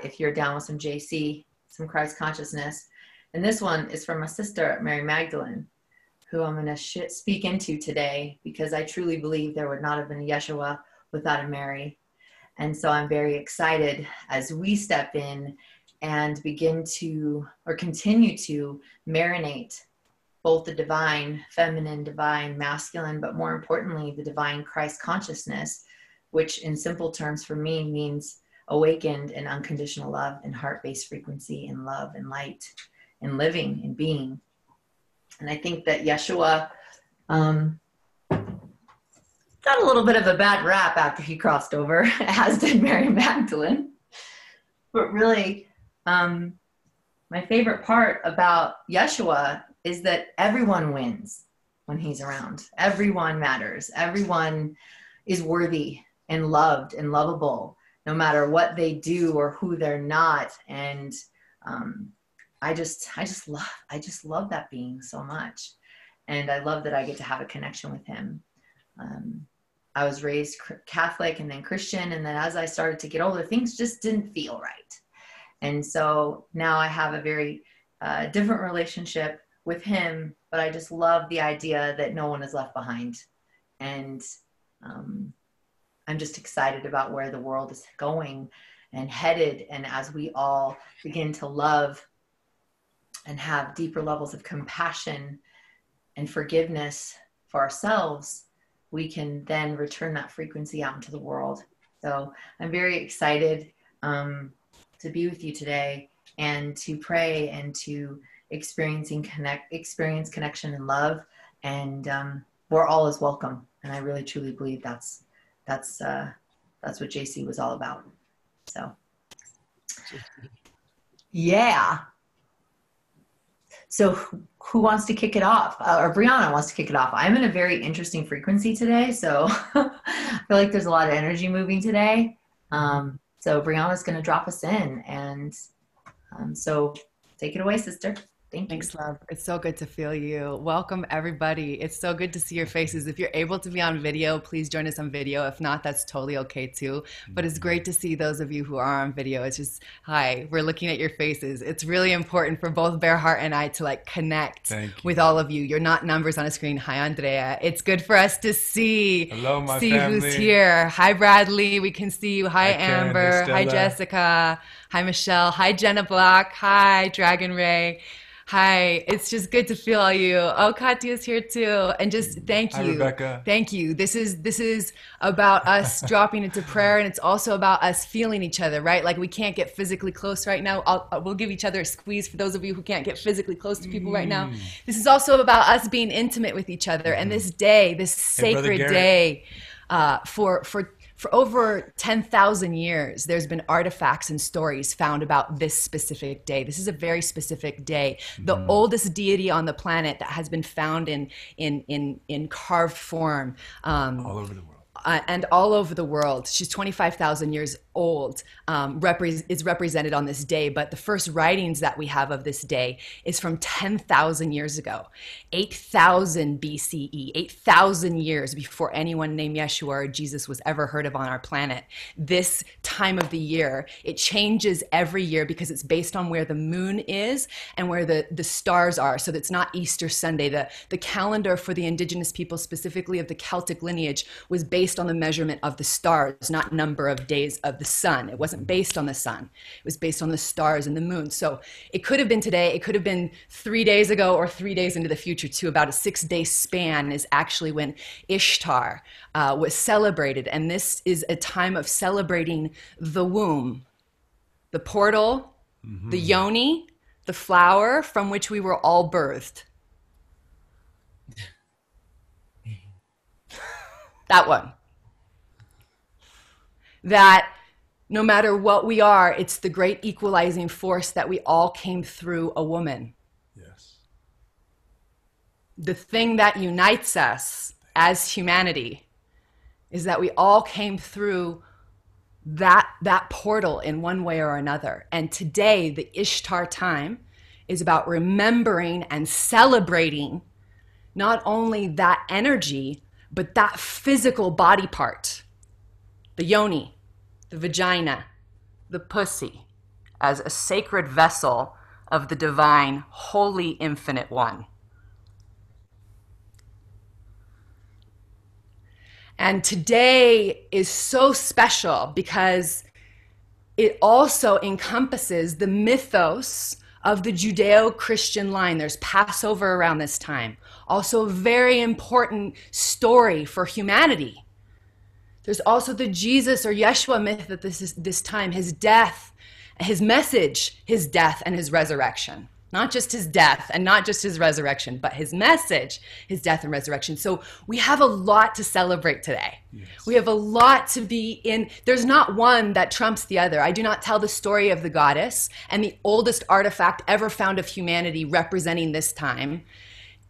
if you're down with some JC, some Christ consciousness. And this one is from my sister, Mary Magdalene, who I'm going to speak into today, because I truly believe there would not have been a Yeshua without a Mary. And so I'm very excited as we step in and begin to, or continue to marinate both the divine, feminine, divine, masculine, but more importantly, the divine Christ consciousness, which in simple terms for me means awakened and unconditional love and heart-based frequency and love and light and living and being. And I think that Yeshua got a little bit of a bad rap after he crossed over, as did Mary Magdalene. But really, my favorite part about Yeshua is that everyone wins when he's around. Everyone matters. Everyone is worthy and loved and lovable, no matter what they do or who they're not. And I just love that being so much. And I love that I get to have a connection with him. I was raised Catholic and then Christian. And then as I started to get older, things just didn't feel right. And so now I have a very different relationship with him, but I just love the idea that no one is left behind. And I'm just excited about where the world is going and headed. And as we all begin to love and have deeper levels of compassion and forgiveness for ourselves, we can then return that frequency out into the world. So I'm very excited to be with you today and to pray and to experience connection and love. And we're all is welcome. And I really truly believe that's what JC was all about. So yeah. So who wants to kick it off? Or Briana wants to kick it off. I'm in a very interesting frequency today. So I feel like there's a lot of energy moving today. So Briana's going to drop us in. And so take it away, sister. Thanks, love. It's so good to feel you. Welcome, everybody. It's so good to see your faces. If you're able to be on video, please join us on video. If not, that's totally okay too. But it's great to see those of you who are on video. It's just, hi, we're looking at your faces. It's really important for both BearHeart and I to like connect with all of you. You're not numbers on a screen. Hi, Andrea. It's good for us to see. Hello, my family. Who's here. Hi, Bradley. We can see you. Hi, Amber. Hi, Jessica. Hi, Michelle. Hi, Jenna Block. Hi, Dragon Ray. Hi, it's just good to feel you. Oh, Katya's here too. And just thank you. Hi, Rebecca. Thank you. This is about us dropping into prayer, and it's also about us feeling each other, right? Like we can't get physically close right now. We'll give each other a squeeze for those of you who can't get physically close to people right now. This is also about us being intimate with each other. And this day, this sacred day, for over 10,000 years, there's been artifacts and stories found about this specific day. This is a very specific day. The oldest deity on the planet that has been found in carved form. All over the world. And all over the world. She's 25,000 years old, is represented on this day. But the first writings that we have of this day is from 10,000 years ago, 8,000 BCE, 8,000 years before anyone named Yeshua or Jesus was ever heard of on our planet. This time of the year, it changes every year because it's based on where the moon is and where the stars are. So it's not Easter Sunday. The calendar for the indigenous people, specifically of the Celtic lineage, was based on the measurement of the stars, not number of days of the sun. It wasn't based on the sun. It was based on the stars and the moon. So it could have been today. It could have been 3 days ago or 3 days into the future too. About a 6-day span is actually when Ishtar was celebrated. And this is a time of celebrating the womb, the portal, the yoni, the flower from which we were all birthed. That one. That no matter what we are, it's the great equalizing force that we all came through a woman. Yes. The thing that unites us as humanity is that we all came through that portal in one way or another. And today, the Ishtar time is about remembering and celebrating not only that energy, but that physical body part, the yoni, the vagina, the pussy, as a sacred vessel of the divine, holy, infinite one. And today is so special because it also encompasses the mythos of the Judeo-Christian line. There's Passover around this time. Also a very important story for humanity. There's also the Jesus or Yeshua myth at this time, his death, his message, his death and his resurrection. Not just his death and not just his resurrection, but his message, his death and resurrection. So we have a lot to celebrate today. Yes. We have a lot to be in. There's not one that trumps the other. I do not tell the story of the goddess and the oldest artifact ever found of humanity representing this time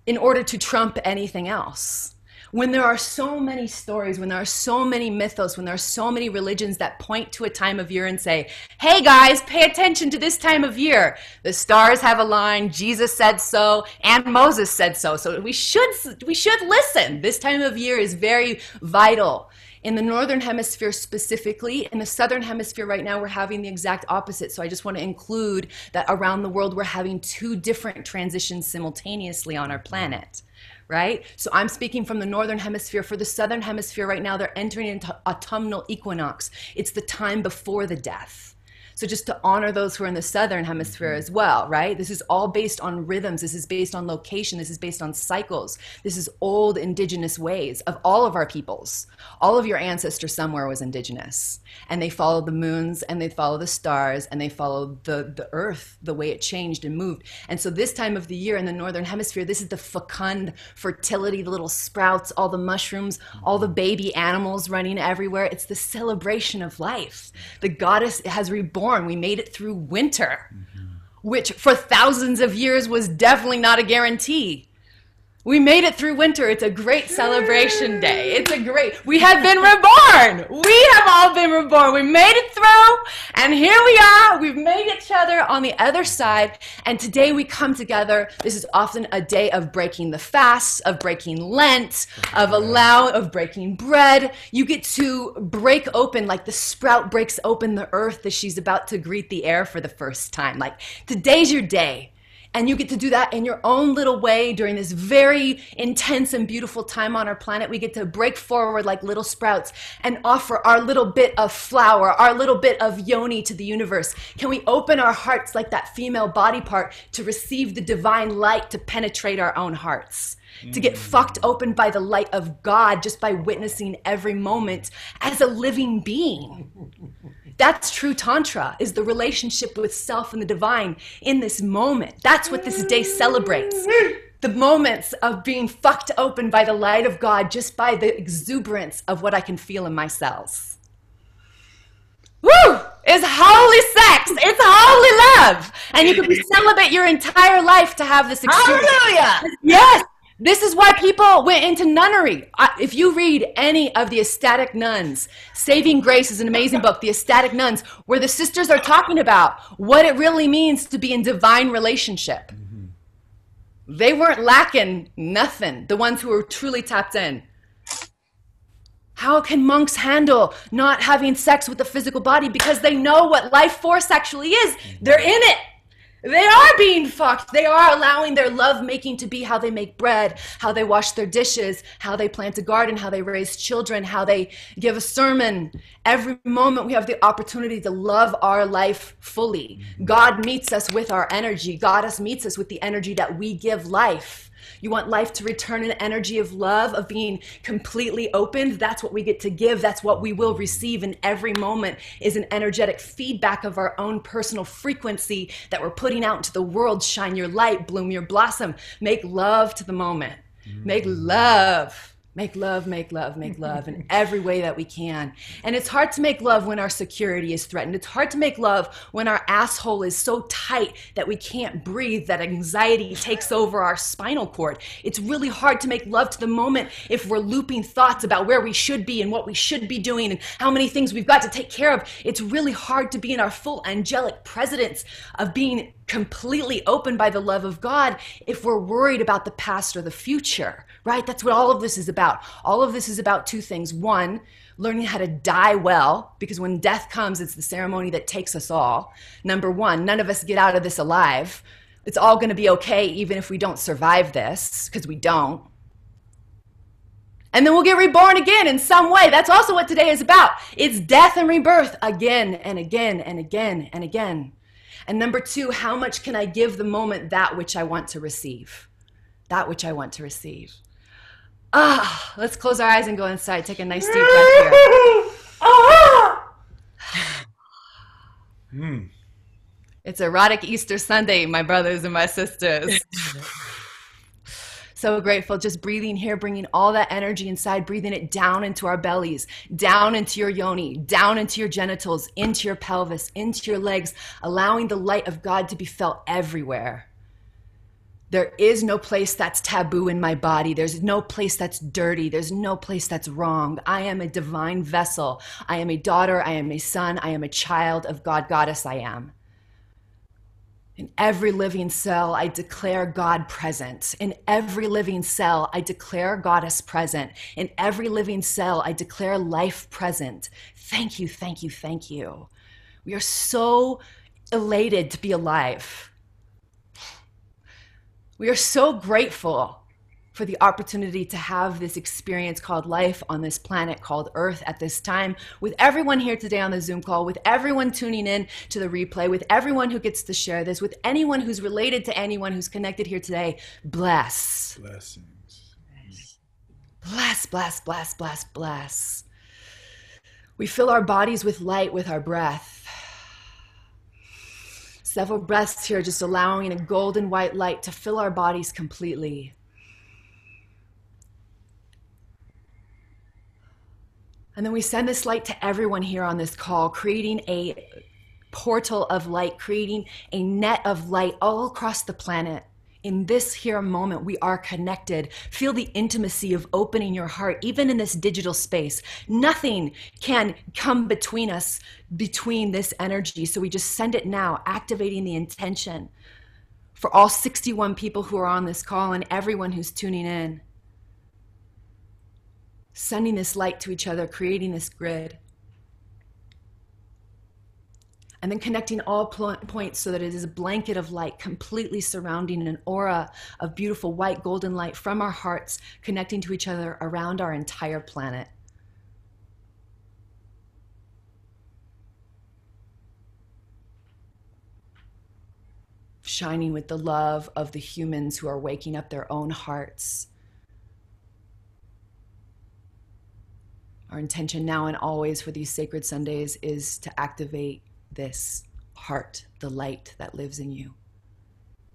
in order to trump anything else. When there are so many stories, when there are so many mythos, when there are so many religions that point to a time of year and say, hey guys, pay attention to this time of year. The stars have aligned, Jesus said so, and Moses said so. So we should listen. This time of year is very vital. In the Northern Hemisphere specifically, in the Southern Hemisphere right now, we're having the exact opposite. So I just want to include that around the world, we're having two different transitions simultaneously on our planet. Right? So I'm speaking from the Northern Hemisphere. For the Southern Hemisphere right now, they're entering into autumnal equinox. It's the time before the death. So just to honor those who are in the Southern Hemisphere as well, right? This is all based on rhythms. This is based on location. This is based on cycles. This is old indigenous ways of all of our peoples. All of your ancestors somewhere was indigenous. And they followed the moons and they followed the stars and they followed the earth, the way it changed and moved. And so this time of the year in the Northern Hemisphere, this is the fecund fertility, the little sprouts, all the mushrooms, all the baby animals running everywhere. It's the celebration of life. The goddess has reborn. We made it through winter, which for thousands of years was definitely not a guarantee. We made it through winter. It's a great celebration day. We have been reborn. We have all been reborn. We made it through, and here we are. We've made each other on the other side, and today we come together. This is often a day of breaking the fast, of breaking Lent, of breaking bread. You get to break open like the sprout breaks open the earth as she's about to greet the air for the first time. Like, today's your day. And you get to do that in your own little way during this very intense and beautiful time on our planet. We get to break forward like little sprouts and offer our little bit of flower, our little bit of yoni to the universe. Can we open our hearts like that female body part to receive the divine light to penetrate our own hearts? To get fucked open by the light of God just by witnessing every moment as a living being. That's true Tantra, is the relationship with self and the divine in this moment. That's what this day celebrates. The moments of being fucked open by the light of God just by the exuberance of what I can feel in my cells. Woo! It's holy sex. It's holy love. And you can be celibate your entire life to have this experience. Hallelujah! Yes! This is why people went into nunnery. If you read any of the ecstatic nuns, Saving Grace is an amazing book, the ecstatic nuns, where the sisters are talking about what it really means to be in divine relationship. They weren't lacking nothing, the ones who were truly tapped in. How can monks handle not having sex with the physical body? Because they know what life force actually is. They're in it. They are being fucked. They are allowing their lovemaking to be how they make bread, how they wash their dishes, how they plant a garden, how they raise children, how they give a sermon. Every moment we have the opportunity to love our life fully. God meets us with our energy. Goddess meets us with the energy that we give life. You want life to return an energy of love, of being completely opened. That's what we get to give. That's what we will receive in every moment, is an energetic feedback of our own personal frequency that we're putting out into the world. Shine your light, bloom your blossom. Make love to the moment. Make love. Make love, make love, make love in every way that we can. And it's hard to make love when our security is threatened. It's hard to make love when our asshole is so tight that we can't breathe, that anxiety takes over our spinal cord. It's really hard to make love to the moment if we're looping thoughts about where we should be and what we should be doing and how many things we've got to take care of. It's really hard to be in our full angelic presence of being completely open by the love of God if we're worried about the past or the future, right? That's what all of this is about. about? All of this is about two things. One, learning how to die well, because when death comes, it's the ceremony that takes us all. Number one, none of us get out of this alive. It's all going to be okay, even if we don't survive this, because we don't. And then we'll get reborn again in some way. That's also what today is about. It's death and rebirth again and again and again and again. And number two, how much can I give the moment that which I want to receive? That which I want to receive. Let's close our eyes and go inside. Take a nice deep breath here. It's Erotic Easter Sunday, my brothers and my sisters. So grateful, just breathing here, bringing all that energy inside, breathing it down into our bellies, down into your yoni, down into your genitals, into your pelvis, into your legs, allowing the light of God to be felt everywhere. There is no place that's taboo in my body. There's no place that's dirty. There's no place that's wrong. I am a divine vessel. I am a daughter. I am a son. I am a child of God, goddess I am. In every living cell, I declare God present. In every living cell, I declare Goddess present. In every living cell, I declare life present. Thank you, thank you, thank you. We are so elated to be alive. We are so grateful for the opportunity to have this experience called life on this planet called Earth at this time, with everyone here today on the Zoom call, with everyone tuning in to the replay, with everyone who gets to share this, with anyone who's related to anyone who's connected here today. Bless. Blessings. Bless, bless, bless, bless, bless. We fill our bodies with light with our breath. Several breaths here, just allowing a golden white light to fill our bodies completely. And then we send this light to everyone here on this call, creating a portal of light, creating a net of light all across the planet. In this here moment, we are connected. Feel the intimacy of opening your heart, even in this digital space. Nothing can come between us, between this energy. So we just send it now, activating the intention for all 61 people who are on this call and everyone who's tuning in. Sending this light to each other, creating this grid. And then connecting all points so that it is a blanket of light completely surrounding an aura of beautiful white golden light from our hearts, connecting to each other around our entire planet. Shining with the love of the humans who are waking up their own hearts. Our intention now and always for these sacred Sundays is to activate this heart, the light that lives in you,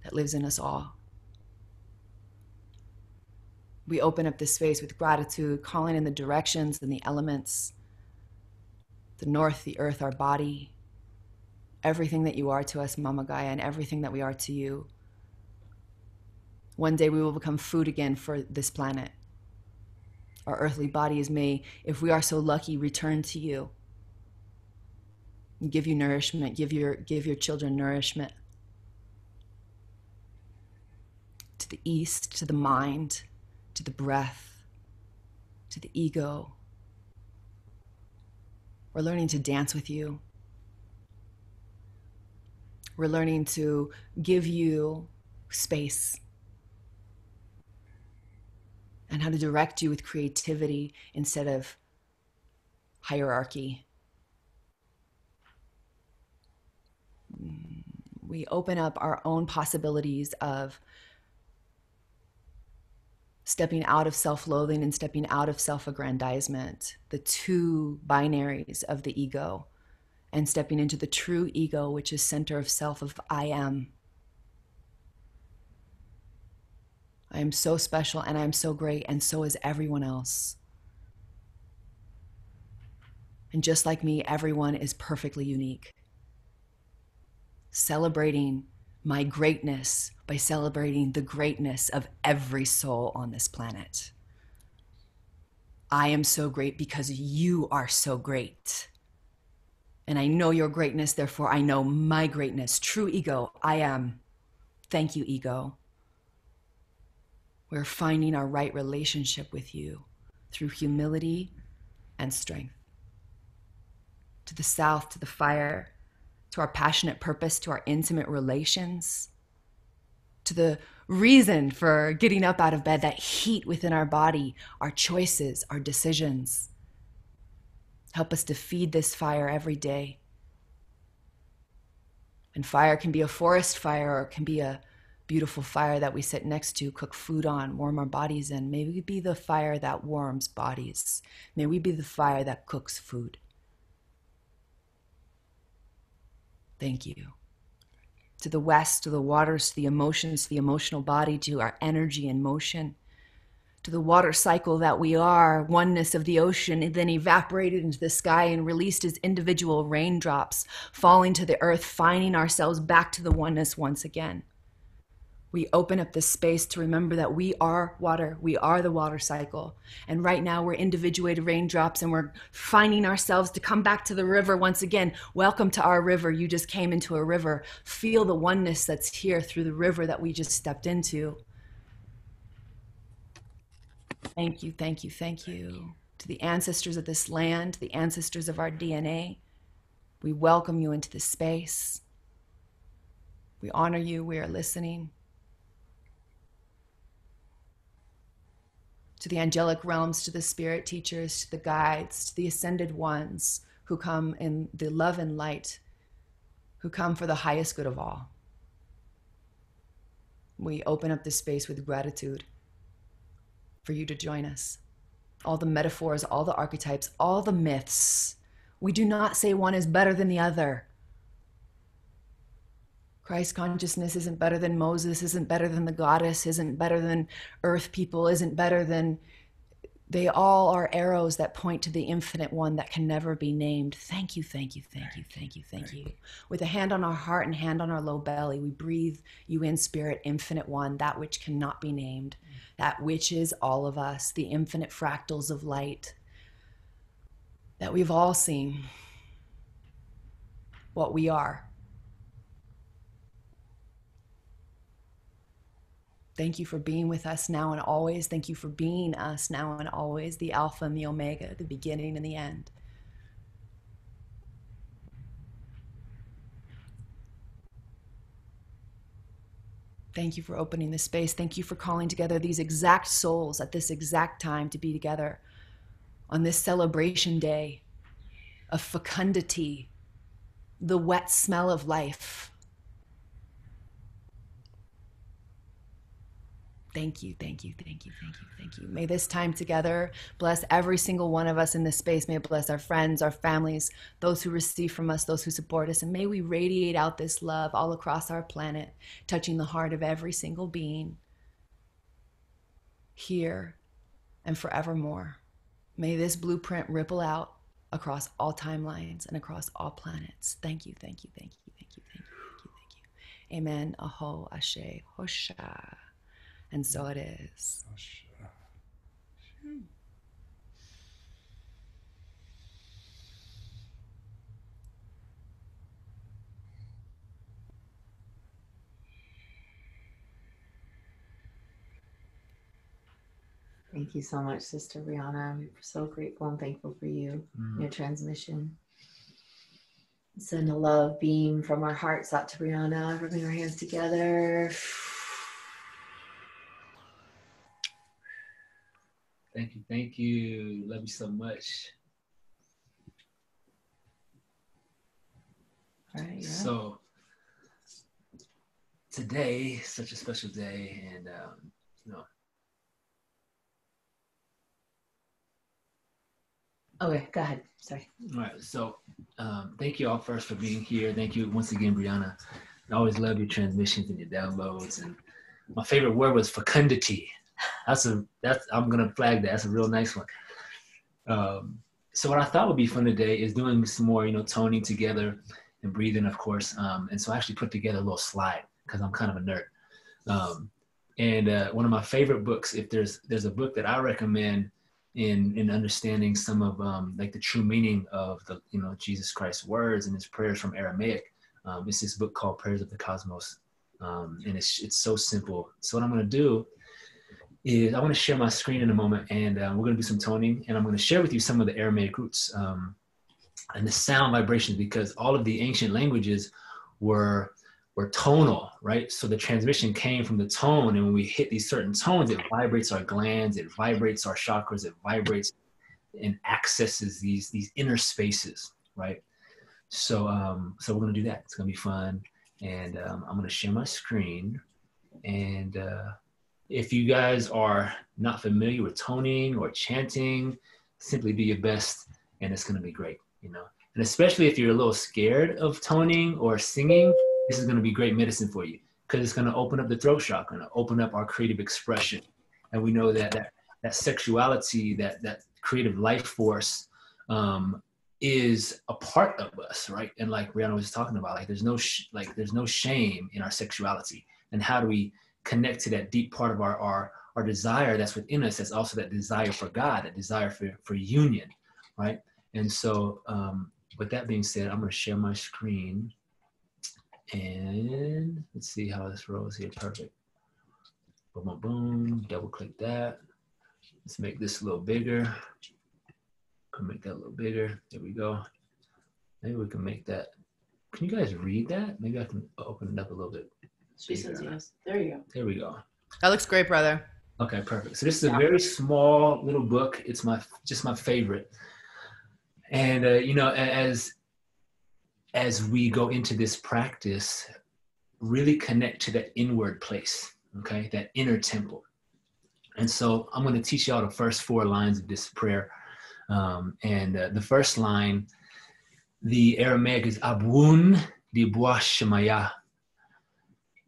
that lives in us all. We open up this space with gratitude, calling in the directions and the elements, the north, the earth, our body, everything that you are to us, Mama Gaia, and everything that we are to you. One day we will become food again for this planet. Our earthly bodies may, if we are so lucky, return to you. Give you nourishment, give your children nourishment. To the east, to the mind, to the breath, to the ego. We're learning to dance with you. We're learning to give you space. And how to direct you with creativity instead of hierarchy. We open up our own possibilities of stepping out of self-loathing and stepping out of self-aggrandizement, the two binaries of the ego, and stepping into the true ego, which is center of self of I am. I am so special and I am so great, and so is everyone else. And just like me, everyone is perfectly unique. Celebrating my greatness by celebrating the greatness of every soul on this planet. I am so great because you are so great. And I know your greatness, therefore I know my greatness. True ego, I am. Thank you, ego. We're finding our right relationship with you. through humility and strength. To the south, to the fire, to our passionate purpose, to our intimate relations, to the reason for getting up out of bed, that heat within our body, our choices, our decisions. Help us to feed this fire every day. And fire can be a forest fire, or it can be a beautiful fire that we sit next to, cook food on, warm our bodies in. May we be the fire that warms bodies. May we be the fire that cooks food. Thank you. To the west, to the waters, to the emotions, to the emotional body, to our energy and motion, to the water cycle that we are, oneness of the ocean, and then evaporated into the sky and released as individual raindrops, falling to the earth, finding ourselves back to the oneness once again. We open up this space to remember that we are water. We are the water cycle. And right now we're individuated raindrops, and we're finding ourselves to come back to the river once again. Welcome to our river. You just came into a river. Feel the oneness that's here through the river that we just stepped into. Thank you, thank you, thank you. To the ancestors of this land, the ancestors of our DNA, we welcome you into this space. We honor you. We are listening. To the angelic realms, to the spirit teachers, to the guides, to the ascended ones who come in the love and light, who come for the highest good of all. We open up this space with gratitude for you to join us. All the metaphors, all the archetypes, all the myths. We do not say one is better than the other. Christ consciousness isn't better than Moses, isn't better than the goddess, isn't better than earth people, isn't better than... They all are arrows that point to the infinite one that can never be named. Thank you, thank you, thank you, thank you, thank you. With a hand on our heart and hand on our low belly, we breathe you in, spirit, infinite one, that which cannot be named, that which is all of us, the infinite fractals of light that we've all seen, what we are. Thank you for being with us now and always. Thank you for being us now and always, the Alpha and the Omega, the beginning and the end. Thank you for opening this space. Thank you for calling together these exact souls at this exact time to be together on this celebration day of fecundity, the wet smell of life. Thank you, thank you, thank you, thank you, thank you. May this time together bless every single one of us in this space. May it bless our friends, our families, those who receive from us, those who support us. And may we radiate out this love all across our planet, touching the heart of every single being here and forevermore. May this blueprint ripple out across all timelines and across all planets. Thank you, thank you, thank you, thank you, thank you, thank you, thank you. Amen. Aho, Ashe, Hosha. And so it is. Thank you so much, Sister Briana. I'm so grateful and thankful for you, your transmission. Send a love beam from our hearts out to Briana. Rubbing our hands together. Thank you, thank you. Love you so much. All right, so today, such a special day, and you know. Okay, go ahead. Sorry. All right, so thank you all first for being here. Thank you once again, Briana. I always love your transmissions and your downloads. And my favorite word was fecundity. I'm gonna flag that. That's a real nice one. So what I thought would be fun today is doing some more, toning together and breathing, of course. And so I actually put together a little slide because I'm kind of a nerd. And one of my favorite books, if there's a book that I recommend in understanding some of like the true meaning of the Jesus Christ's words and his prayers from Aramaic, it's this book called Prayers of the Cosmos, and it's so simple. So what I'm going to do is I want to share my screen in a moment, and we're going to do some toning, and I'm going to share with you some of the Aramaic roots and the sound vibrations, because all of the ancient languages were tonal, right? So the transmission came from the tone, and when we hit these certain tones, it vibrates our glands, it vibrates our chakras, it vibrates and accesses these inner spaces, right? So so we're going to do that. It's going to be fun, and I'm going to share my screen. And if you guys are not familiar with toning or chanting, simply do your best, and it's going to be great, you know. And especially if you're a little scared of toning or singing, this is going to be great medicine for you, because it's going to open up the throat chakra, and open up our creative expression. And we know that sexuality, that creative life force, is a part of us, right? And like Briana was talking about, like there's no shame in our sexuality. And how do we connect to that deep part of our desire that's within us? That's also that desire for God, that desire for union, right? And so with that being said, I'm going to share my screen, and let's see how this rolls here. Perfect. Boom, boom, boom. Double click that. Let's make this a little bigger. Can make that a little bigger. There we go. Maybe we can make that. Can you guys read that? Maybe I can open it up a little bit. She says yes. There you go. There we go. That looks great, brother. Okay, perfect. So this is a very small little book. It's just my favorite. And you know, as we go into this practice, really connect to that inward place, okay, that inner temple. And so I'm going to teach y'all the first 4 lines of this prayer. And the first line, the Aramaic is Abun di Bois Shemaya.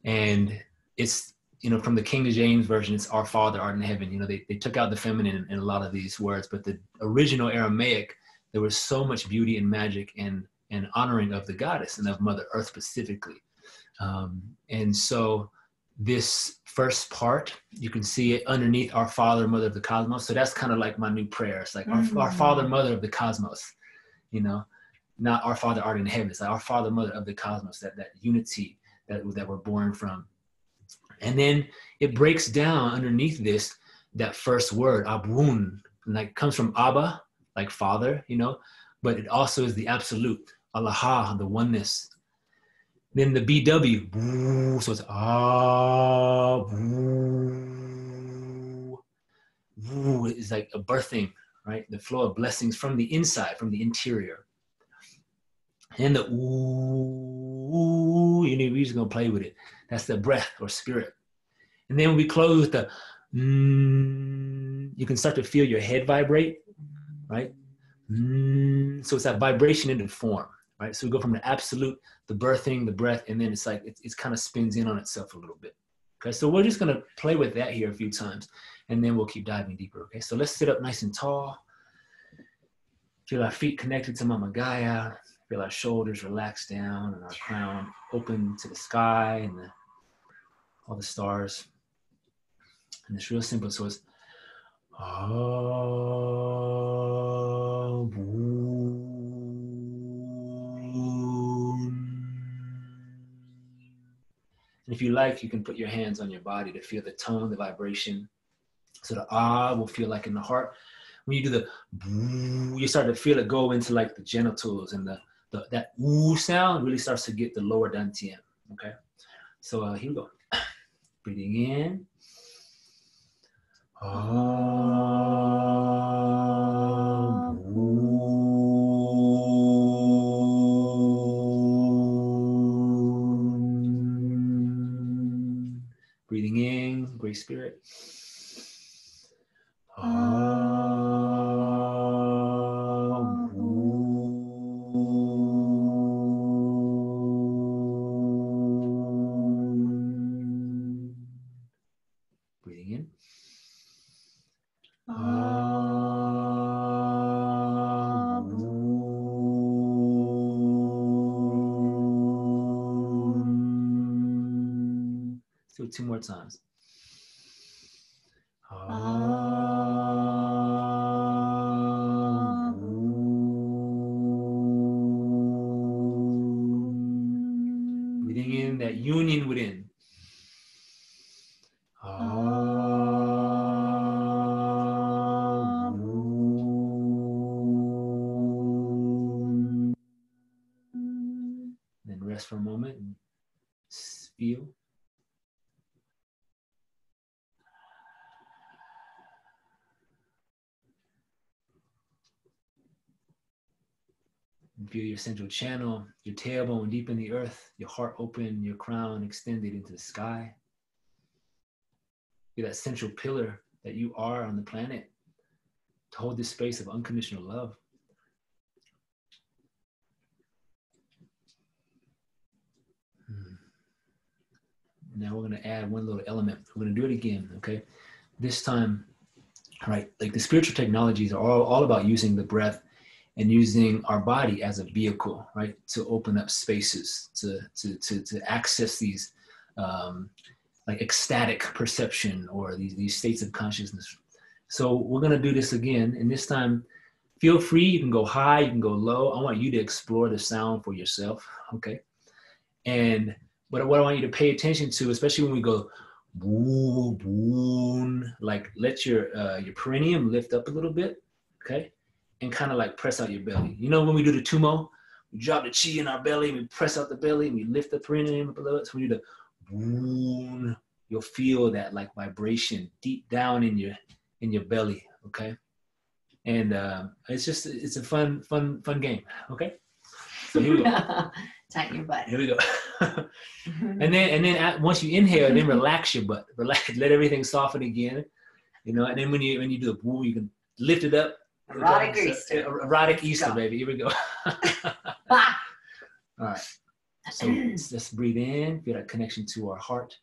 And it's, you know, from the King James Version, it's Our Father art in heaven. You know, they took out the feminine in a lot of these words, but the original Aramaic, there was so much beauty and magic and honoring of the goddess and of Mother Earth specifically. And so this first part, you can see it underneath Our Father, Mother of the Cosmos. So that's kind of like my new prayer. It's like our Father, Mother of the Cosmos, you know, not Our Father art in heaven. It's like Our Father, Mother of the Cosmos, that unity that we're born from. And then it breaks down underneath this, that first word, Abun, like comes from Abba, like Father, you know, but it also is the absolute, Allah, the oneness. Then the BW, so it's it's like a birthing, right? The flow of blessings from the inside, from the interior. And the ooh, we're just gonna play with it. That's the breath or spirit. And then we close with the you can start to feel your head vibrate, right? So it's that vibration into form, right? So we go from the absolute, the birthing, the breath, and then it's like, it's kind of spins in on itself a little bit. Okay, so we're just gonna play with that here a few times, and then we'll keep diving deeper, okay? So let's sit up nice and tall. Feel our feet connected to Mama Gaia. Feel our shoulders relax down and our crown open to the sky and all the stars. And it's real simple, so it's and if you like, you can put your hands on your body to feel the tone, the vibration. So the will feel like in the heart. When you do the you start to feel it go into like the genitals, and that ooh sound really starts to get the lower dantian. Okay, so here we go. Breathing in. Breathing in, Great Spirit. Breathing in. Let's do it 2 more times. Breathing in that union within. for a moment and feel. And feel your central channel, your tailbone deep in the earth, your heart open, your crown extended into the sky. Feel that central pillar that you are on the planet to hold this space of unconditional love. Now we're going to add one little element. We're going to do it again, okay? This time, right, like the spiritual technologies are all about using the breath and using our body as a vehicle, right, to open up spaces, to access these like ecstatic perception or these states of consciousness. So we're going to do this again, and this time, feel free. You can go high, you can go low. I want you to explore the sound for yourself, okay? And what I want you to pay attention to, especially when we go woo, woo, like let your perineum lift up a little bit, okay? And kind of like press out your belly. You know when we do the tumo, we drop the chi in our belly, we press out the belly, and we lift the perineum up a little bit. So we do the woo, you'll feel that like vibration deep down in your belly, okay? And it's a fun game, okay? So here we go. Tighten your butt. Here we go. and then once you inhale, then relax your butt. Relax, let everything soften again. You know, and then when you do the woo, you can lift it up. Erotic Easter. Erotic Easter, baby. Here we go. All right. So let's breathe in, feel that connection to our heart.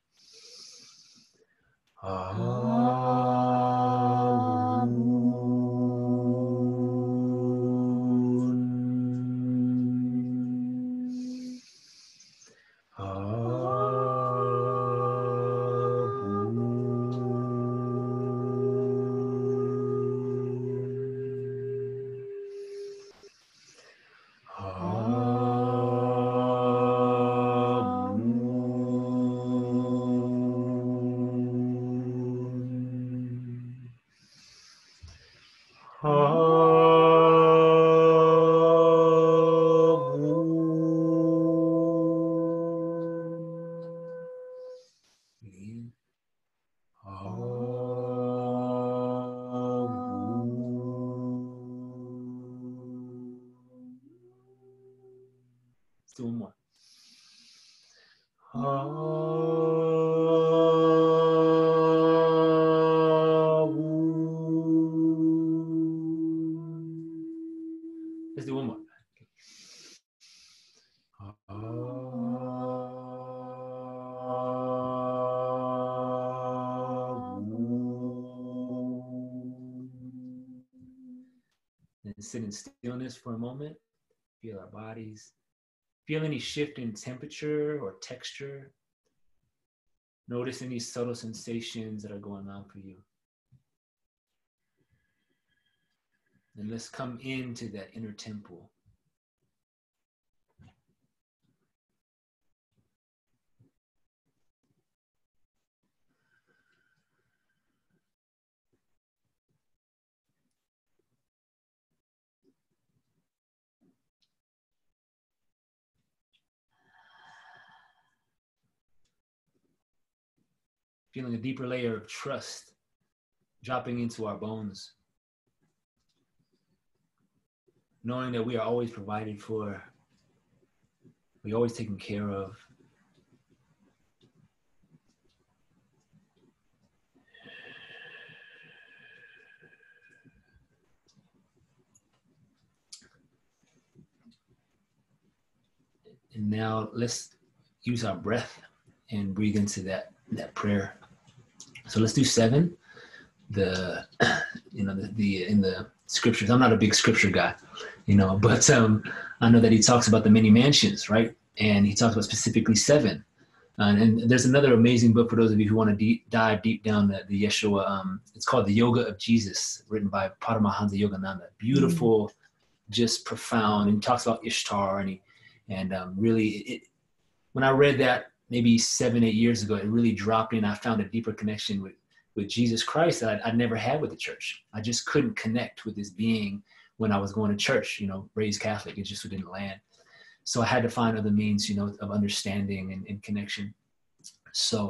Let's do one more. Let's do one more. And sit in stillness for a moment. Feel our bodies. Feel any shift in temperature or texture. Notice any subtle sensations that are going on for you. And let's come into that inner temple. Feeling a deeper layer of trust dropping into our bones. Knowing that we are always provided for, we're always taken care of. And now let's use our breath and breathe into that prayer. So let's do 7. In the scriptures, I'm not a big scripture guy, but I know that he talks about the many mansions, right? And he talks about specifically 7. And there's another amazing book for those of you who want to dive deep down the Yeshua. It's called The Yoga of Jesus, written by Paramahansa Yogananda. Beautiful, just profound. And he talks about Ishtar, and really, when I read that maybe 7-8 years ago, it really dropped in. I found a deeper connection with Jesus Christ that I'd never had with the church. I just couldn't connect with this being when I was going to church, raised Catholic. It just didn't land. So I had to find other means, of understanding and connection. So,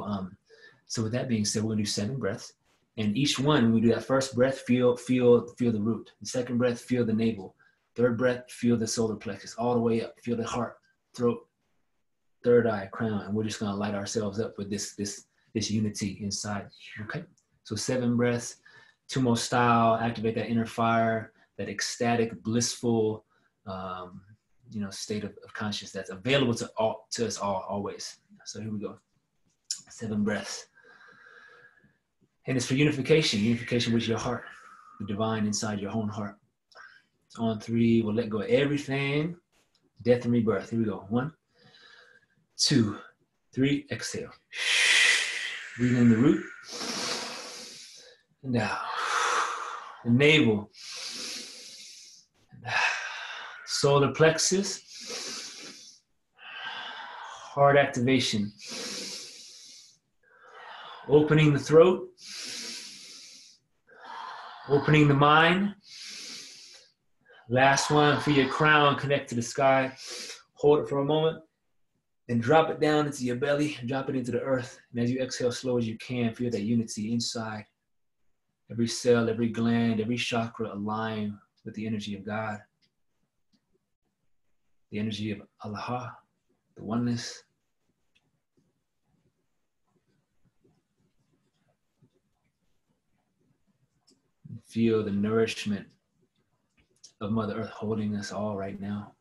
so with that being said, we're gonna do 7 breaths. And each one, when we do that first breath, feel the root. The second breath, feel the navel. Third breath, feel the solar plexus all the way up. Feel the heart, throat, third eye, crown. And we're just gonna light ourselves up with this unity inside. Okay. So 7 breaths, Tumo style. Activate that inner fire, that ecstatic, blissful, state of consciousness that's available to us all always. So here we go. 7 breaths. And it's for unification with your heart, the divine inside your own heart. So on 3, we'll let go of everything. Death and rebirth. Here we go. 1, 2, 3. Exhale. Breathe in the root. And out. The navel. Solar plexus. Heart activation. Opening the throat. Opening the mind. Last one, for your crown, connect to the sky. Hold it for a moment. And drop it down into your belly. Drop it into the earth. And as you exhale, slow as you can, feel that unity inside. Every cell, every gland, every chakra align with the energy of God. The energy of Allah, the oneness. Feel the nourishment of Mother Earth holding us all right now.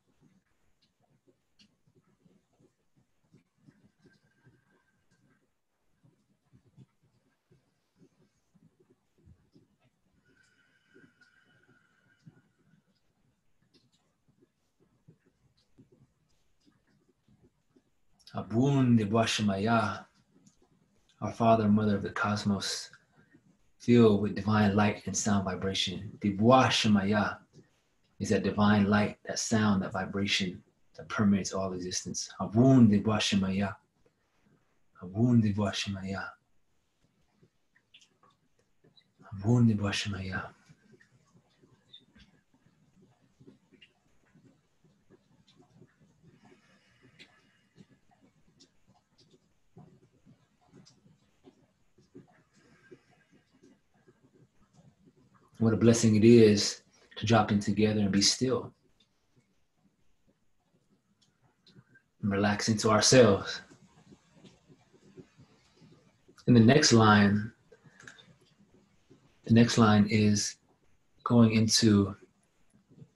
Abun de Bwashamaya, our Father and Mother of the cosmos, filled with divine light and sound vibration. De Bwashamaya is that divine light, that sound, that vibration that permeates all existence. Abun de Bwashamaya. Abun de Bwashamaya. Abun de Bwashamaya. What a blessing it is to drop in together and be still. And relax into ourselves. And the next line is going into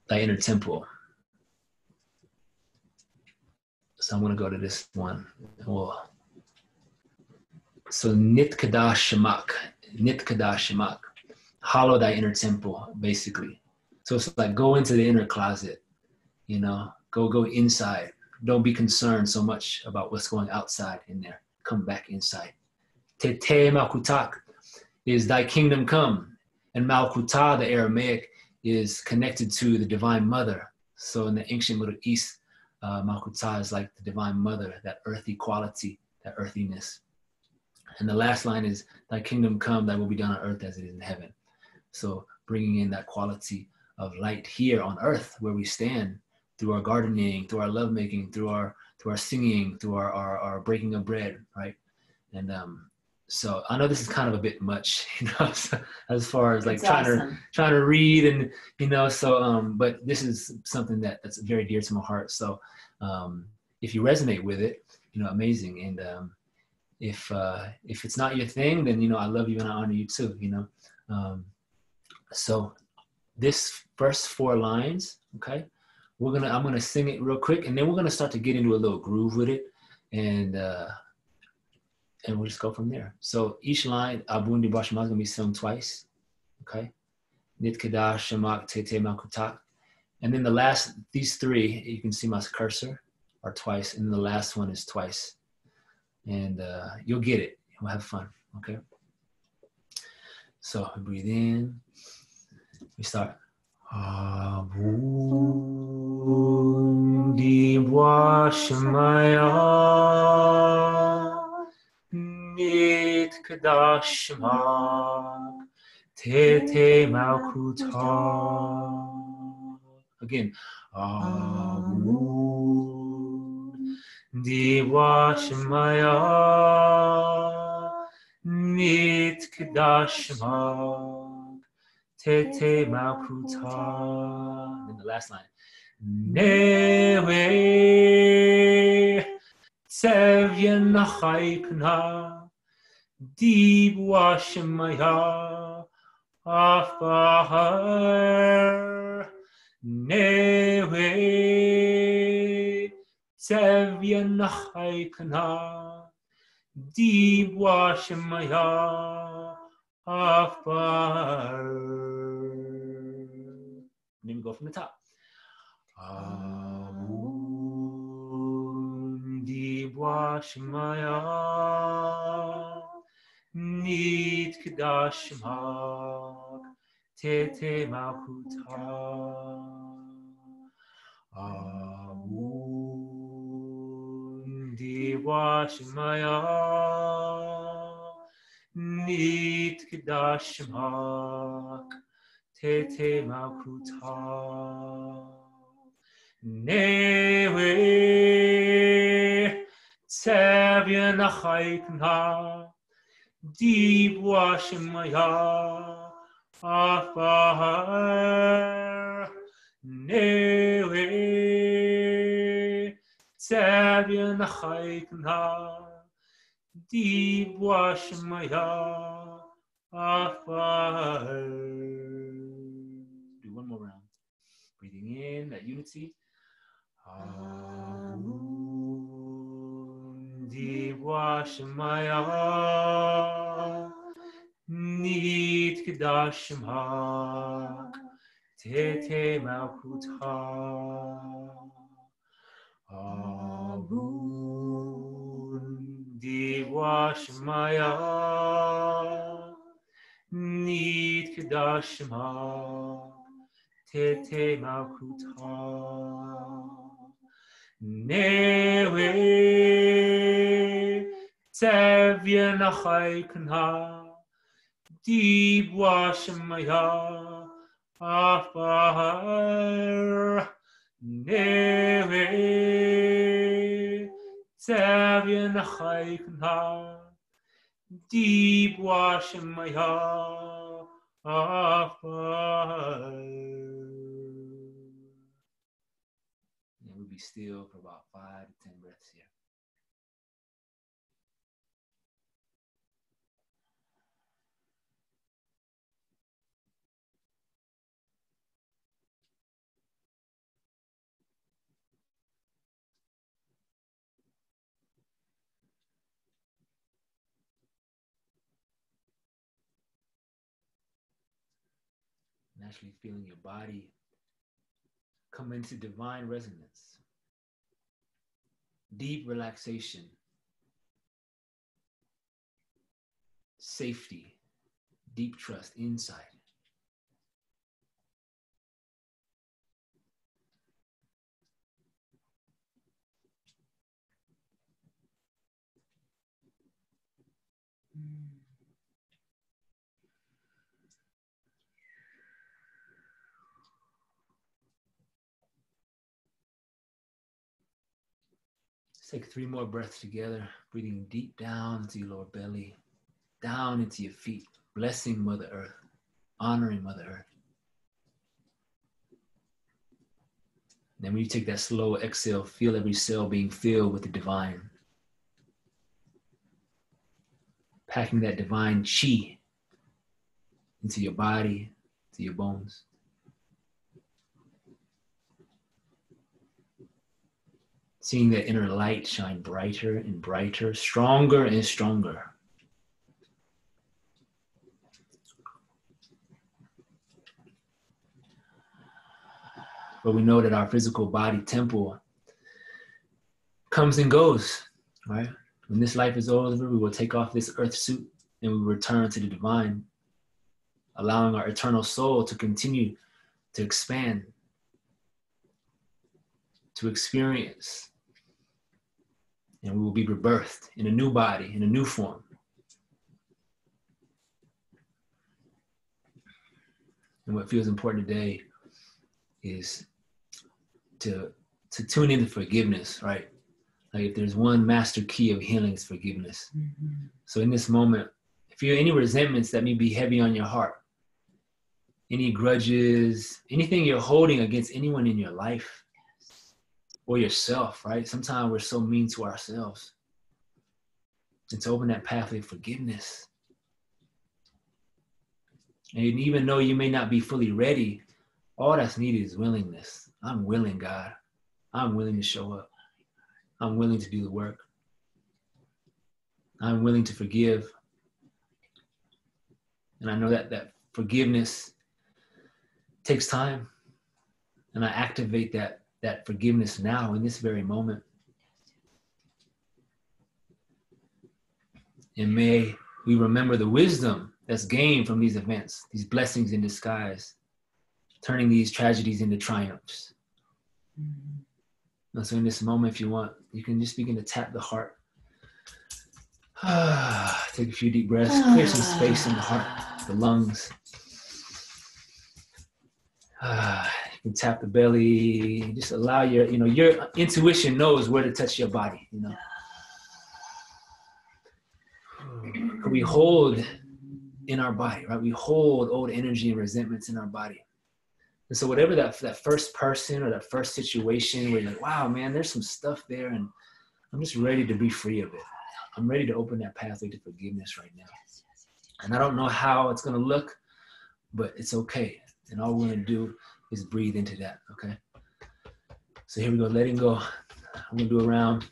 thy inner temple. So I'm going to go to this one. So Nit Kadash Shamak. Hollow thy inner temple, basically. So it's like go into the inner closet, go inside. Don't be concerned so much about what's going outside in there. Come back inside. Te Malkutak is thy kingdom come. And Malkuta, the Aramaic, is connected to the Divine Mother. So in the ancient Middle East, Malkuta is like the Divine Mother, that earthy quality, that earthiness. And the last line is, thy kingdom come, thy will be done on earth as it is in heaven. So bringing in that quality of light here on earth where we stand, through our gardening, through our lovemaking, through our singing, through our breaking of bread, right? And so I know this is kind of a bit much, as far as like trying to read and but this is something that's very dear to my heart. So if you resonate with it, amazing. And if it's not your thing, then I love you and I honor you too, So this first 4 lines, okay, I'm gonna sing it real quick, and then we're gonna start to get into a little groove with it, and we'll just go from there. So each line, Abun di Bwashamak, is gonna be sung twice, okay? Nit Kadash Shamak Tete Malkutak, and then these 3, you can see my cursor, are twice, and the last one is twice, and you'll get it. We'll have fun, okay? So breathe in. We start. Abun di Bwashamaya Nit Kadash Shamak Tete Malkuta. Again. Abun Diwa Shemaya Nit Kedashma Tete Malkuta. Then the last line. Newe Tsevyen Chaykna Diwa Shemaya Afahar Newe Tsevyen Chaykna Diwa Shemaya Afar. Then we go from the top. Amun Diwa Shemaya Nit Kedashmak Tete Malkuta. Amun Diwa Shemaya Nit Kedashmak Tete Malkuta. Newe Tsevyen Chaykna Diwa Shemaya Afar. Newe Tsevyen Chaykna Diwa Shemaya Afar. Do one more round. Breathing in that unity. Amun Diwa Shemaya Nit Kedashmak Tete Malkuta. Amun Diwa Shemaya Nit Kedashmak Tete Malkuta. Newe Tsevyen Chaykna Diwa Shemaya Afar. Newe Tsevyen Chaykna Diwa Shemaya Afar. And we'll be still for about 5 to 10 breaths here. Naturally feeling your body come into divine resonance, deep relaxation, safety, deep trust inside. Let's take 3 more breaths together, breathing deep down into your lower belly, down into your feet, blessing Mother Earth, honoring Mother Earth. Then when you take that slow exhale, feel every cell being filled with the divine. Packing that divine chi into your body, to your bones. Seeing that inner light shine brighter and brighter, stronger and stronger. But we know that our physical body temple comes and goes, right? When this life is over, we will take off this earth suit and we return to the divine, allowing our eternal soul to continue to expand, to experience. And we will be rebirthed in a new body, in a new form. And what feels important today is to tune into forgiveness, right? Like if there's one master key of healing, it's forgiveness. Mm-hmm. So in this moment, if you have any resentments that may be heavy on your heart, any grudges, anything you're holding against anyone in your life or yourself, right? Sometimes we're so mean to ourselves. And to open that pathway of forgiveness. And even though you may not be fully ready, all that's needed is willingness. I'm willing, God. I'm willing to show up. I'm willing to do the work. I'm willing to forgive. And I know that forgiveness takes time. And I activate that forgiveness now in this very moment. And may we remember the wisdom that's gained from these events, these blessings in disguise, turning these tragedies into triumphs. And so in this moment, if you want, you can just begin to tap the heart. Take a few deep breaths, clear some space in the heart, the lungs. You can tap the belly, just allow your intuition knows where to touch your body, We hold in our body, right? We hold old energy and resentments in our body. And so whatever that first person or that first situation where you're like, wow, man, there's some stuff there and I'm just ready to be free of it. I'm ready to open that pathway to forgiveness right now. And I don't know how it's going to look, but it's okay. And all we're going to do is breathe into that, okay? So here we go, letting go. I'm going to do a round.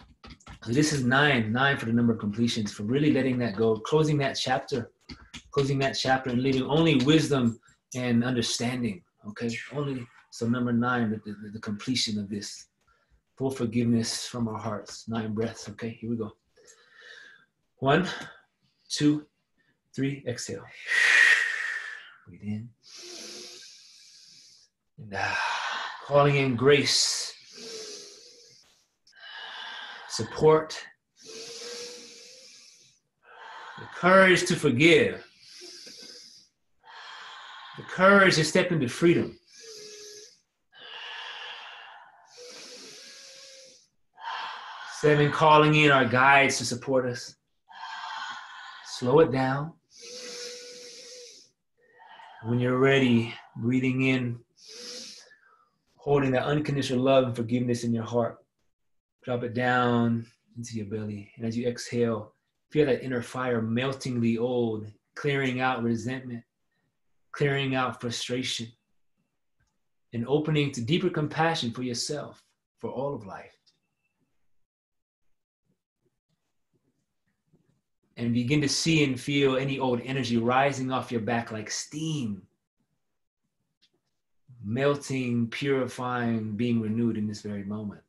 So this is 9 for the number of completions, for really letting that go, closing that chapter and leaving only wisdom and understanding, okay? Only, so number 9, the completion of this. Full forgiveness from our hearts, 9 breaths, okay? Here we go. 1, 2, 3, exhale. Breathe in. And calling in grace, support, the courage to forgive, the courage to step into freedom. Seven, calling in our guides to support us. Slow it down. When you're ready, breathing in, holding that unconditional love and forgiveness in your heart. Drop it down into your belly. And as you exhale, feel that inner fire melting the old, clearing out resentment, clearing out frustration, and opening to deeper compassion for yourself, for all of life. And begin to see and feel any old energy rising off your back like steam, melting, purifying, being renewed in this very moment.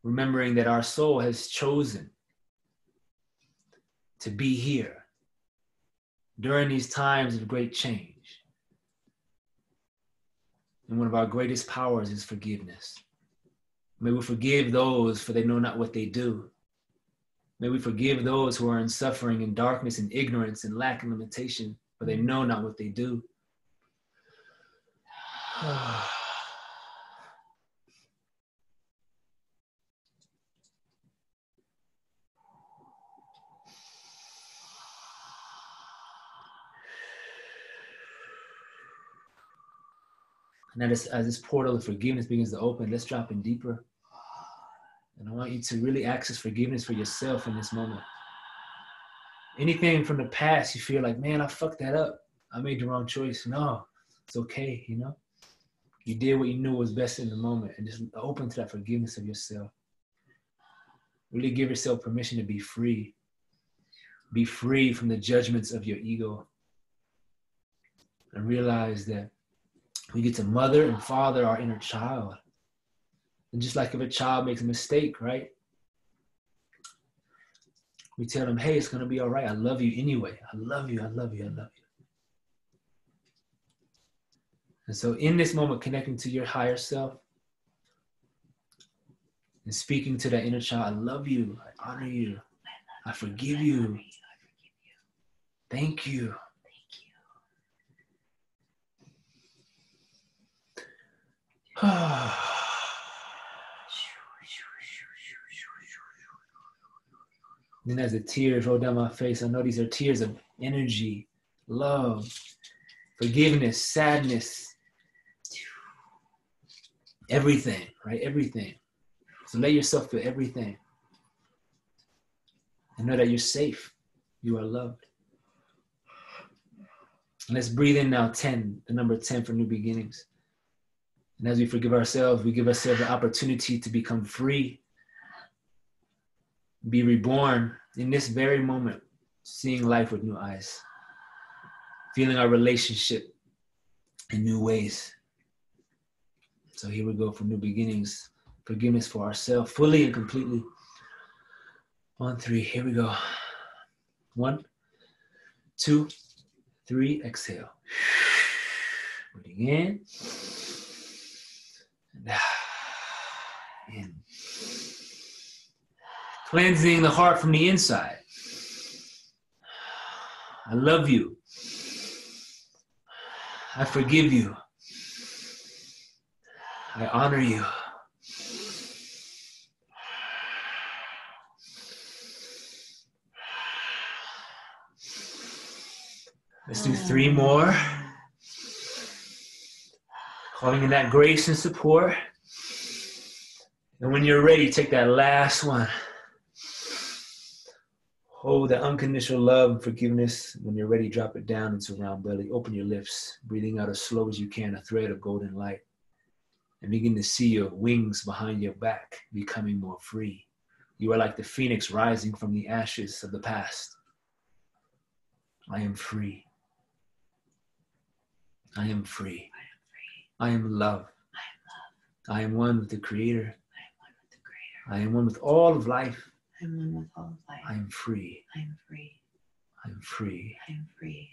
Remembering that our soul has chosen to be here during these times of great change. And one of our greatest powers is forgiveness. May we forgive those, for they know not what they do. May we forgive those who are in suffering and darkness and ignorance and lack and limitation, for they know not what they do. And as this portal of forgiveness begins to open, let's drop in deeper. And I want you to really access forgiveness for yourself in this moment. Anything from the past you feel like, man, I fucked that up. I made the wrong choice. No, it's okay, You did what you knew was best in the moment, and just open to that forgiveness of yourself. Really give yourself permission to be free. Be free from the judgments of your ego. And realize that we get to mother and father our inner child. And just like if a child makes a mistake, right? We tell them, hey, it's going to be all right. I love you anyway. I love you. I love you. I love you. And so in this moment, connecting to your higher self and speaking to that inner child, I love you. I honor you. I forgive you. Thank you. Then as the tears roll down my face, I know these are tears of energy, love, forgiveness, sadness, everything, right? Everything. So let yourself feel everything. And know that you're safe. You are loved. And let's breathe in now 10, the number 10 for new beginnings. And as we forgive ourselves, we give ourselves the opportunity to become free, be reborn in this very moment, seeing life with new eyes, feeling our relationship in new ways. So here we go for new beginnings, forgiveness for ourselves, fully and completely. 1, 3, here we go. 1, 2, 3, exhale. Breathing in. And out. In. Cleansing the heart from the inside. I love you. I forgive you. I honor you. Let's do 3 more. Calling in that grace and support. And when you're ready, take that last one. Hold that unconditional love and forgiveness. When you're ready, drop it down into round belly. Open your lips, breathing out as slow as you can, a thread of golden light. And begin to see your wings behind your back becoming more free. You are like the phoenix rising from the ashes of the past. I am free. I am free. I am love. I am one with the Creator. I am one with all of life. I am one with all of life. I am free. I am free. I am free. I am free.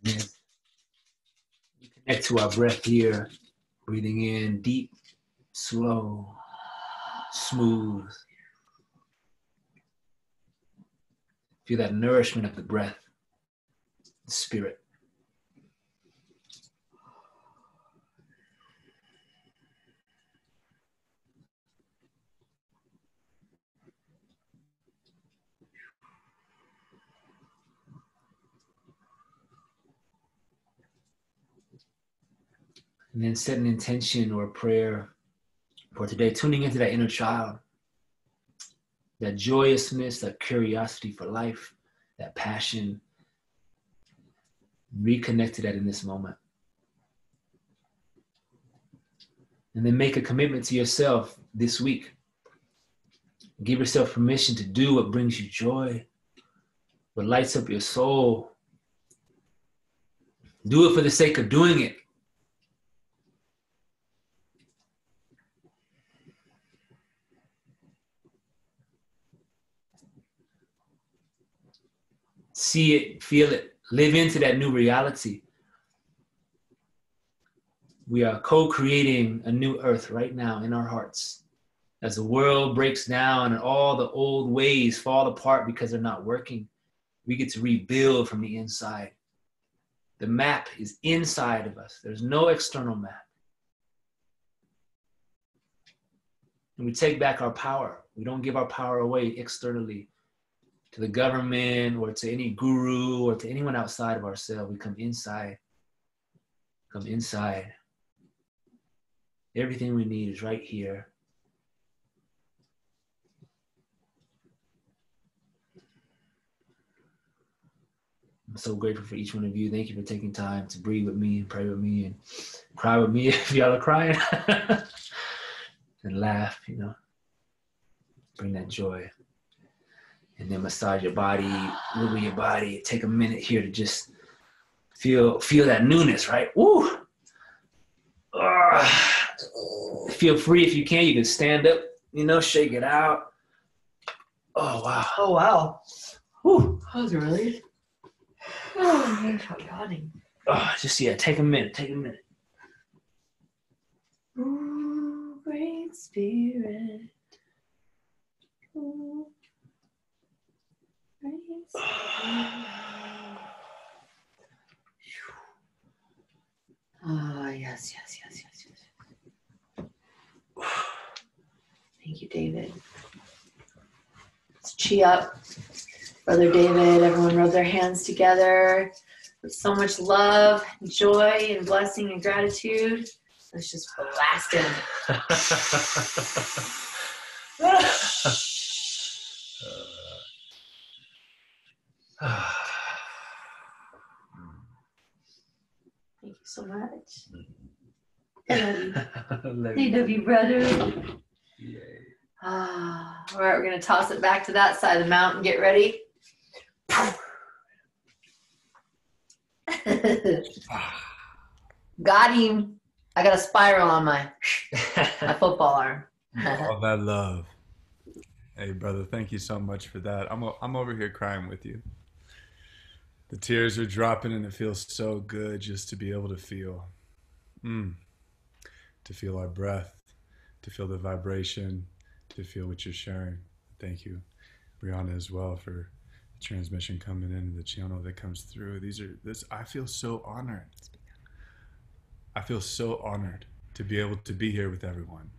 Yes. We connect to our breath here, breathing in deep, slow, smooth. Feel that nourishment of the breath, the spirit. And then set an intention or a prayer for today, tuning into that inner child, that joyousness, that curiosity for life, that passion. Reconnect to that in this moment. And then make a commitment to yourself this week. Give yourself permission to do what brings you joy, what lights up your soul. Do it for the sake of doing it. See it, feel it, live into that new reality. We are co-creating a new earth right now in our hearts. As the world breaks down and all the old ways fall apart because they're not working, we get to rebuild from the inside. The map is inside of us. There's no external map. And we take back our power. We don't give our power away externally to the government or to any guru or to anyone outside of ourselves. We come inside. Come inside. Everything we need is right here. I'm so grateful for each one of you. Thank you for taking time to breathe with me and pray with me and cry with me if y'all are crying. And laugh, you know. Bring that joy. and then massage your body, wiggle your body. Take a minute here to just feel that newness, right? Woo! Feel free if you can. You can stand up, shake it out. Oh, wow. Oh, wow. Woo. That was a relief. Oh, I'm yawning. Oh, just, take a minute. Ooh, great spirit. Ooh, great spirit. Ah, yes. Thank you, David. Let's chi up. Brother David, everyone rub their hands together with so much love, joy, and blessing and gratitude. Let's just blast him. Thank you so much. I love you, brother. Yay. All right, we're going to toss it back to that side of the mountain. Get ready. Got him. I got a spiral on my football arm. All that love. Hey, brother, thank you so much for that. I'm over here crying with you. The tears are dropping, and it feels so good just to be able to feel. To feel our breath, to feel the vibration, to feel what you're sharing. Thank you, Briana, as well, for the transmission coming in and the channel that comes through. I feel so honored. I feel so honored to be able to be here with everyone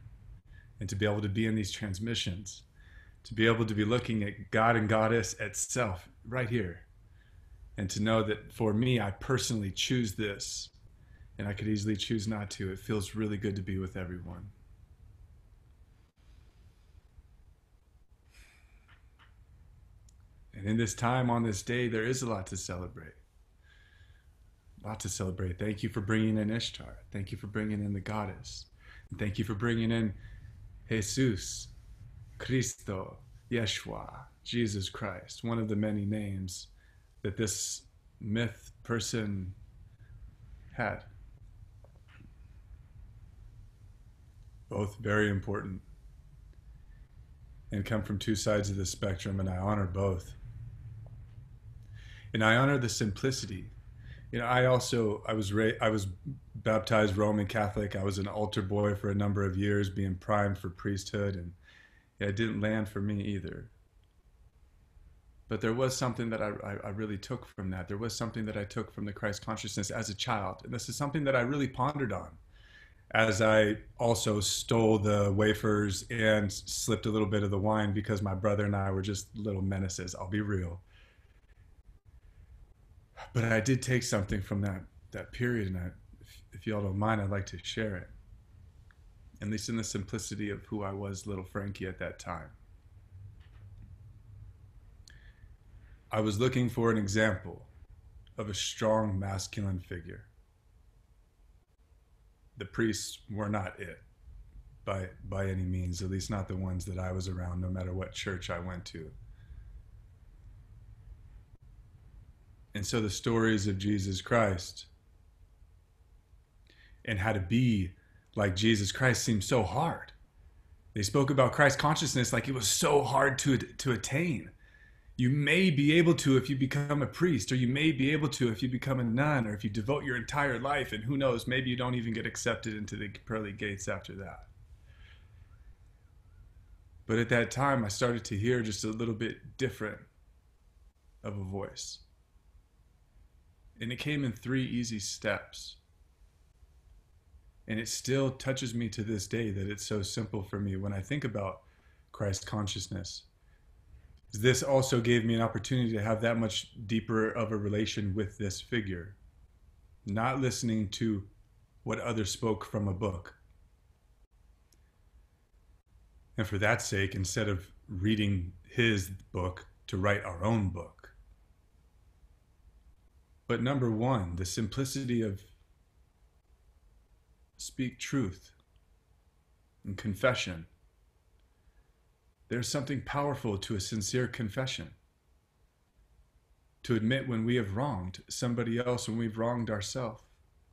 and to be able to be in these transmissions, to be able to be looking at God and Goddess itself right here, and to know that for me, I personally choose this, and I could easily choose not to. It feels really good to be with everyone. And in this time, on this day, there is a lot to celebrate. A lot to celebrate. Thank you for bringing in Ishtar. Thank you for bringing in the Goddess. And thank you for bringing in Jesús, Cristo, Yeshua, Jesus Christ, one of the many names that this myth person had. Both very important and come from two sides of the spectrum, and I honor both. And I honor the simplicity. I was baptized Roman Catholic. I was an altar boy for a number of years, being primed for priesthood, and it didn't land for me either. But there was something that I really took from that. There was something that I took from the Christ consciousness as a child, and this is something that I really pondered on as I also stole the wafers and slipped a little bit of the wine because my brother and I were just little menaces. I'll be real. But I did take something from that period, and if y'all don't mind, I'd like to share it. At least in the simplicity of who I was, little Frankie, at that time. I was looking for an example of a strong masculine figure. The priests were not it by any means, at least not the ones that I was around, no matter what church I went to. And so the stories of Jesus Christ and how to be like Jesus Christ seemed so hard. They spoke about Christ consciousness like it was so hard to attain. You may be able to if you become a priest, or you may be able to if you become a nun, or if you devote your entire life, and who knows, maybe you don't even get accepted into the pearly gates after that. But at that time, I started to hear just a little bit different of a voice. And it came in 3 easy steps. And it still touches me to this day that it's so simple for me when I think about Christ consciousness. This also gave me an opportunity to have that much deeper of a relation with this figure, not listening to what others spoke from a book. And for that sake, instead of reading his book, to write our own book. But number 1, the simplicity of speak truth and confession. There's something powerful to a sincere confession. To admit when we have wronged somebody else, when we've wronged ourselves,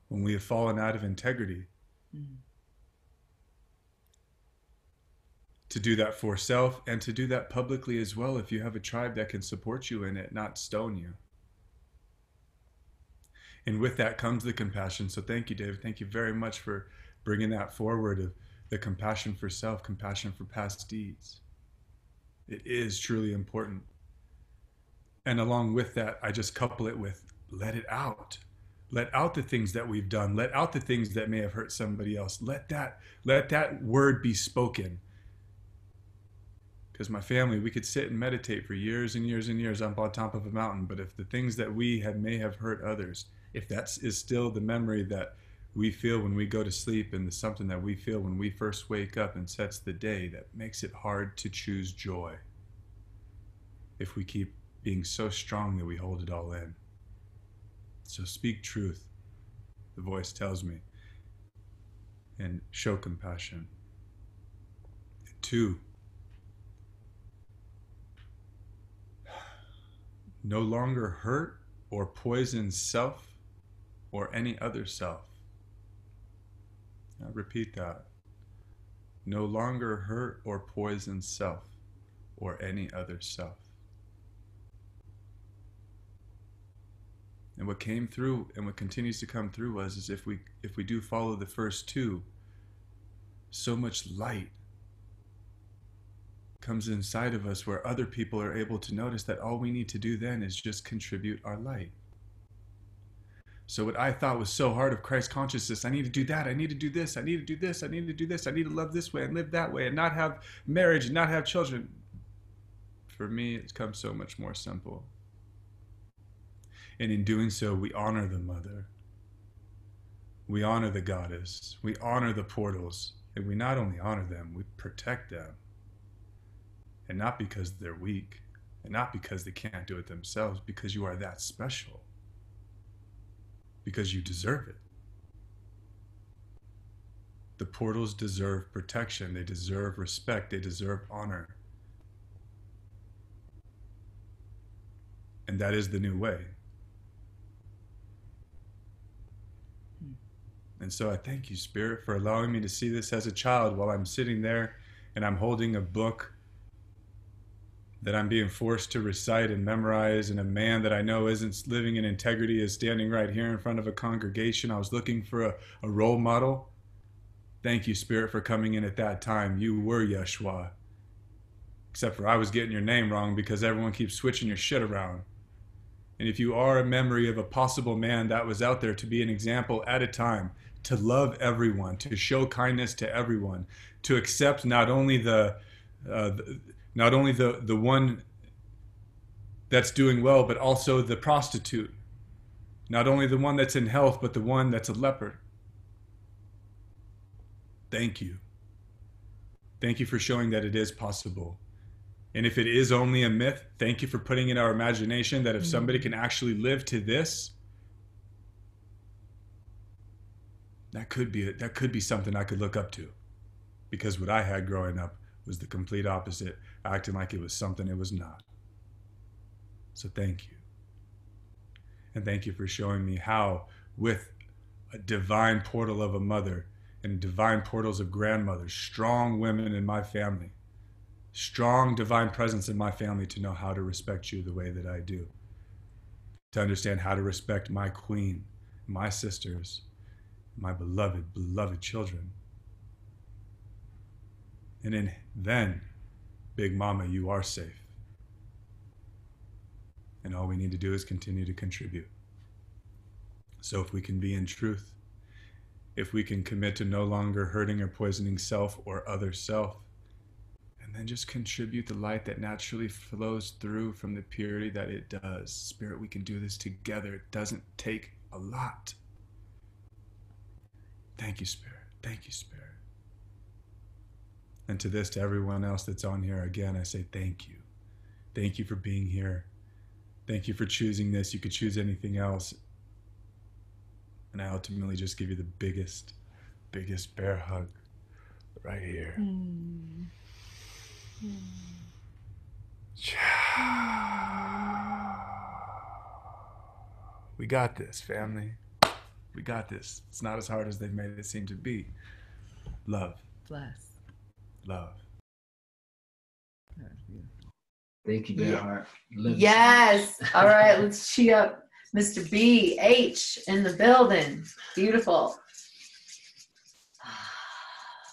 when we have fallen out of integrity. To do that for self, and to do that publicly as well if you have a tribe that can support you in it, not stone you. And with that comes the compassion. So thank you, David. Thank you very much for bringing that forward, of the compassion for self, compassion for past deeds. It is truly important. And along with that, I just couple it with let it out. Let out the things that we've done. Let out the things that may have hurt somebody else. Let that word be spoken. Because my family, we could sit and meditate for years and years and years up on top of a mountain, but if the things that we may have hurt others, if that is still the memory that we feel when we go to sleep, and something that we feel when we first wake up and sets the day, that makes it hard to choose joy. If we keep being so strong that we hold it all in. So speak truth, the voice tells me, and show compassion. 2, no longer hurt or poison self or any other self. Now repeat that. No longer hurt or poison self or any other self. And what came through and what continues to come through us is if we do follow the first 2, so much light comes inside of us where other people are able to notice that all we need to do then is just contribute our light. So what I thought was so hard of Christ consciousness, I need to do that, I need to do this, I need to do this, I need to do this, I need to love this way and live that way and not have marriage and not have children. For me, it's come so much more simple. And in doing so, we honor the mother. We honor the goddess. We honor the portals. And we not only honor them, we protect them. And not because they're weak, and not because they can't do it themselves, because you are that special. Because you deserve it. The portals deserve protection. They deserve respect. They deserve honor. And that is the new way. And so I thank you, Spirit, for allowing me to see this as a child while I'm sitting there and I'm holding a book that I'm being forced to recite and memorize, and a man that I know isn't living in integrity is standing right here in front of a congregation. I was looking for a role model. Thank you, Spirit, for coming in at that time. You were Yeshua. Except for I was getting your name wrong because everyone keeps switching your shit around. And if you are a memory of a possible man that was out there to be an example at a time, to love everyone, to show kindness to everyone, to accept not only the one that's doing well, but also the prostitute. Not only the one that's in health, but the one that's a leper. Thank you. Thank you for showing that it is possible. And if it is only a myth, thank you for putting in our imagination that if somebody can actually live to this, that could be something I could look up to. Because what I had growing up was the complete opposite, acting like it was something it was not. So thank you. And thank you for showing me how, with a divine portal of a mother and divine portals of grandmothers, strong women in my family, strong divine presence in my family, to know how to respect you the way that I do. To understand how to respect my queen, my sisters, my beloved, beloved children. And then, Big Mama, you are safe. And all we need to do is continue to contribute. So if we can be in truth, if we can commit to no longer hurting or poisoning self or other self, and then just contribute the light that naturally flows through from the purity that it does. Spirit, we can do this together. It doesn't take a lot. Thank you, Spirit. Thank you, Spirit. And to everyone else that's on here, again, I say thank you. Thank you for being here. Thank you for choosing this. You could choose anything else. And I ultimately just give you the biggest bear hug right here. We got this, family. We got this. It's not as hard as they've made it seem to be. Love. Bless. Love. Thank you, BearHeart. Yes. All right, let's cheer up Mr. B, H in the building. Beautiful.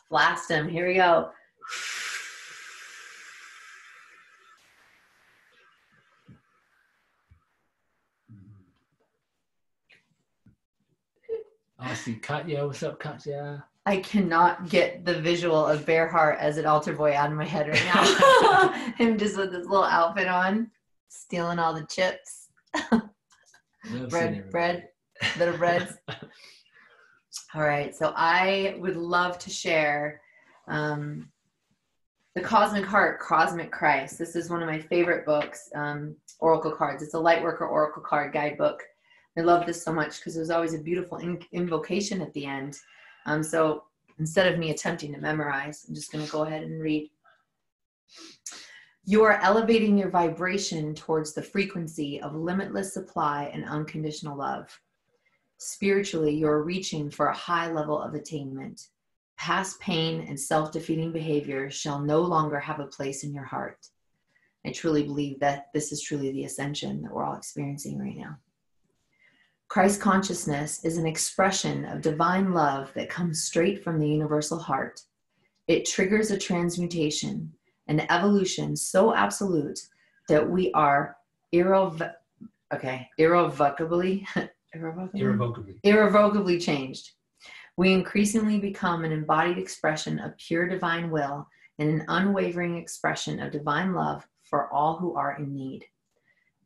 Blast him. Here we go. I see Katya. What's up, Katya? I cannot get the visual of BearHeart as an altar boy out of my head right now. Him just with this little outfit on, stealing all the chips. bread, little breads. All right, so I would love to share The Cosmic Heart, Cosmic Christ. This is one of my favorite books, Oracle Cards. It's a Lightworker Oracle Card guidebook. I love this so much because there's always a beautiful invocation at the end. So instead of me attempting to memorize, I'm just going to go ahead and read. You are elevating your vibration towards the frequency of limitless supply and unconditional love. Spiritually, you're reaching for a high level of attainment. Past pain and self-defeating behavior shall no longer have a place in your heart. I truly believe that this is truly the ascension that we're all experiencing right now. Christ consciousness is an expression of divine love that comes straight from the universal heart. It triggers a transmutation, an evolution so absolute that we are irrevocably changed. We increasingly become an embodied expression of pure divine will and an unwavering expression of divine love for all who are in need.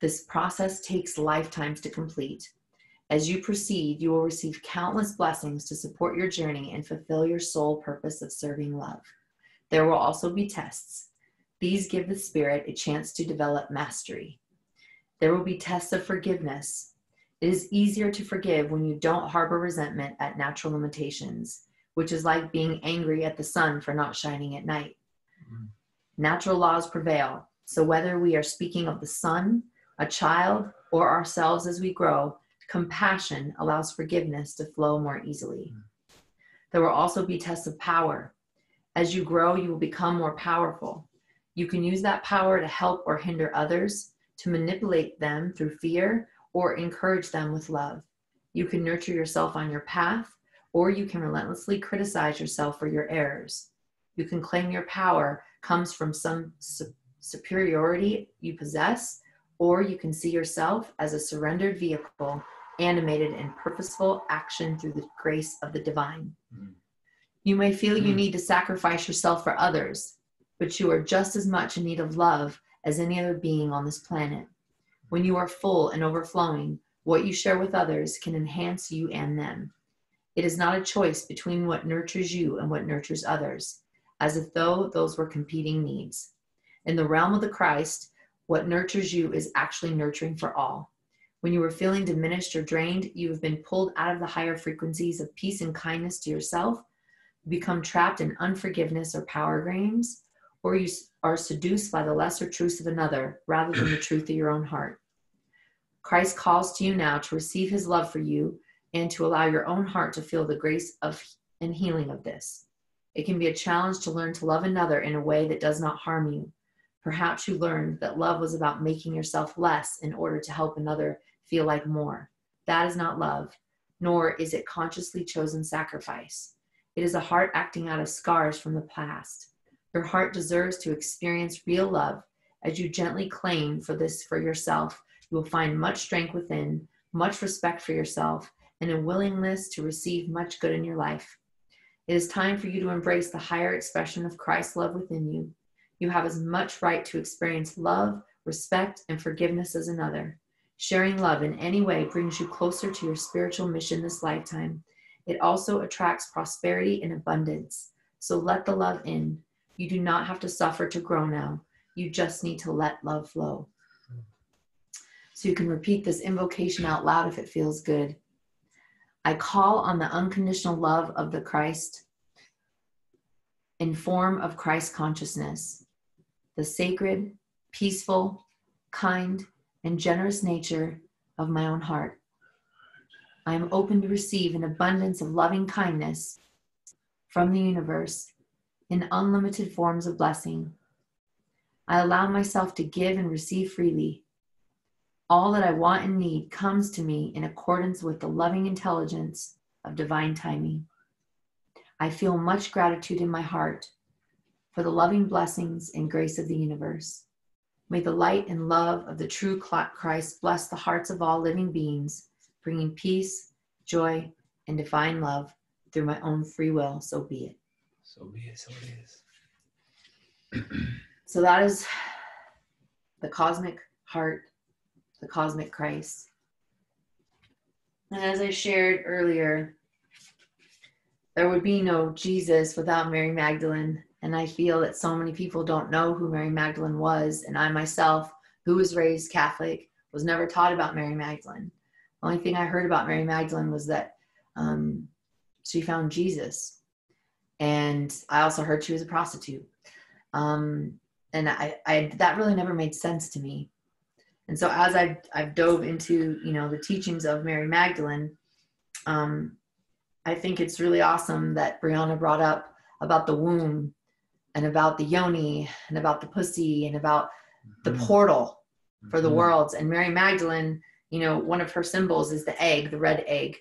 This process takes lifetimes to complete. As you proceed, you will receive countless blessings to support your journey and fulfill your sole purpose of serving love. There will also be tests. These give the spirit a chance to develop mastery. There will be tests of forgiveness. It is easier to forgive when you don't harbor resentment at natural limitations, which is like being angry at the sun for not shining at night. Natural laws prevail. So whether we are speaking of the sun, a child, or ourselves as we grow, compassion allows forgiveness to flow more easily. There will also be tests of power. As you grow, you will become more powerful. You can use that power to help or hinder others, to manipulate them through fear, or encourage them with love. You can nurture yourself on your path, or you can relentlessly criticize yourself for your errors. You can claim your power comes from some superiority you possess, or you can see yourself as a surrendered vehicle animated in purposeful action through the grace of the divine. You may feel you need to sacrifice yourself for others, but you are just as much in need of love as any other being on this planet. When you are full and overflowing, what you share with others can enhance you and them. It is not a choice between what nurtures you and what nurtures others, as if though those were competing needs. In the realm of the Christ, what nurtures you is actually nurturing for all. When you are feeling diminished or drained, you have been pulled out of the higher frequencies of peace and kindness to yourself, become trapped in unforgiveness or power games, or you are seduced by the lesser truths of another rather than the truth of your own heart. Christ calls to you now to receive his love for you and to allow your own heart to feel the grace of and healing of this. It can be a challenge to learn to love another in a way that does not harm you. Perhaps you learned that love was about making yourself less in order to help another feel like more. That is not love, nor is it consciously chosen sacrifice. It is a heart acting out of scars from the past. Your heart deserves to experience real love. As you gently claim for this for yourself, you will find much strength within, much respect for yourself, and a willingness to receive much good in your life. It is time for you to embrace the higher expression of Christ's love within you. You have as much right to experience love, respect, and forgiveness as another. Sharing love in any way brings you closer to your spiritual mission this lifetime. It also attracts prosperity and abundance. So let the love in. You do not have to suffer to grow now. You just need to let love flow. So you can repeat this invocation out loud if it feels good. I call on the unconditional love of the Christ in form of Christ consciousness. the sacred, peaceful, kind, and generous nature of my own heart. I am open to receive an abundance of loving kindness from the universe in unlimited forms of blessing. I allow myself to give and receive freely. All that I want and need comes to me in accordance with the loving intelligence of divine timing. I feel much gratitude in my heart for the loving blessings and grace of the universe. May the light and love of the true Christ bless the hearts of all living beings, bringing peace, joy, and divine love through my own free will. So be it. So be it. So it is. So that is the cosmic heart, the cosmic Christ. And as I shared earlier, there would be no Jesus without Mary Magdalene. And I feel that so many people don't know who Mary Magdalene was. And I myself, who was raised Catholic, was never taught about Mary Magdalene. The only thing I heard about Mary Magdalene was that she found Jesus. And I also heard she was a prostitute. And I that really never made sense to me. And so as I've dove into, the teachings of Mary Magdalene, I think it's really awesome that Briana brought up about the womb and about the yoni and about the pussy and about the portal for the worlds. And Mary Magdalene, one of her symbols is the egg, the red egg.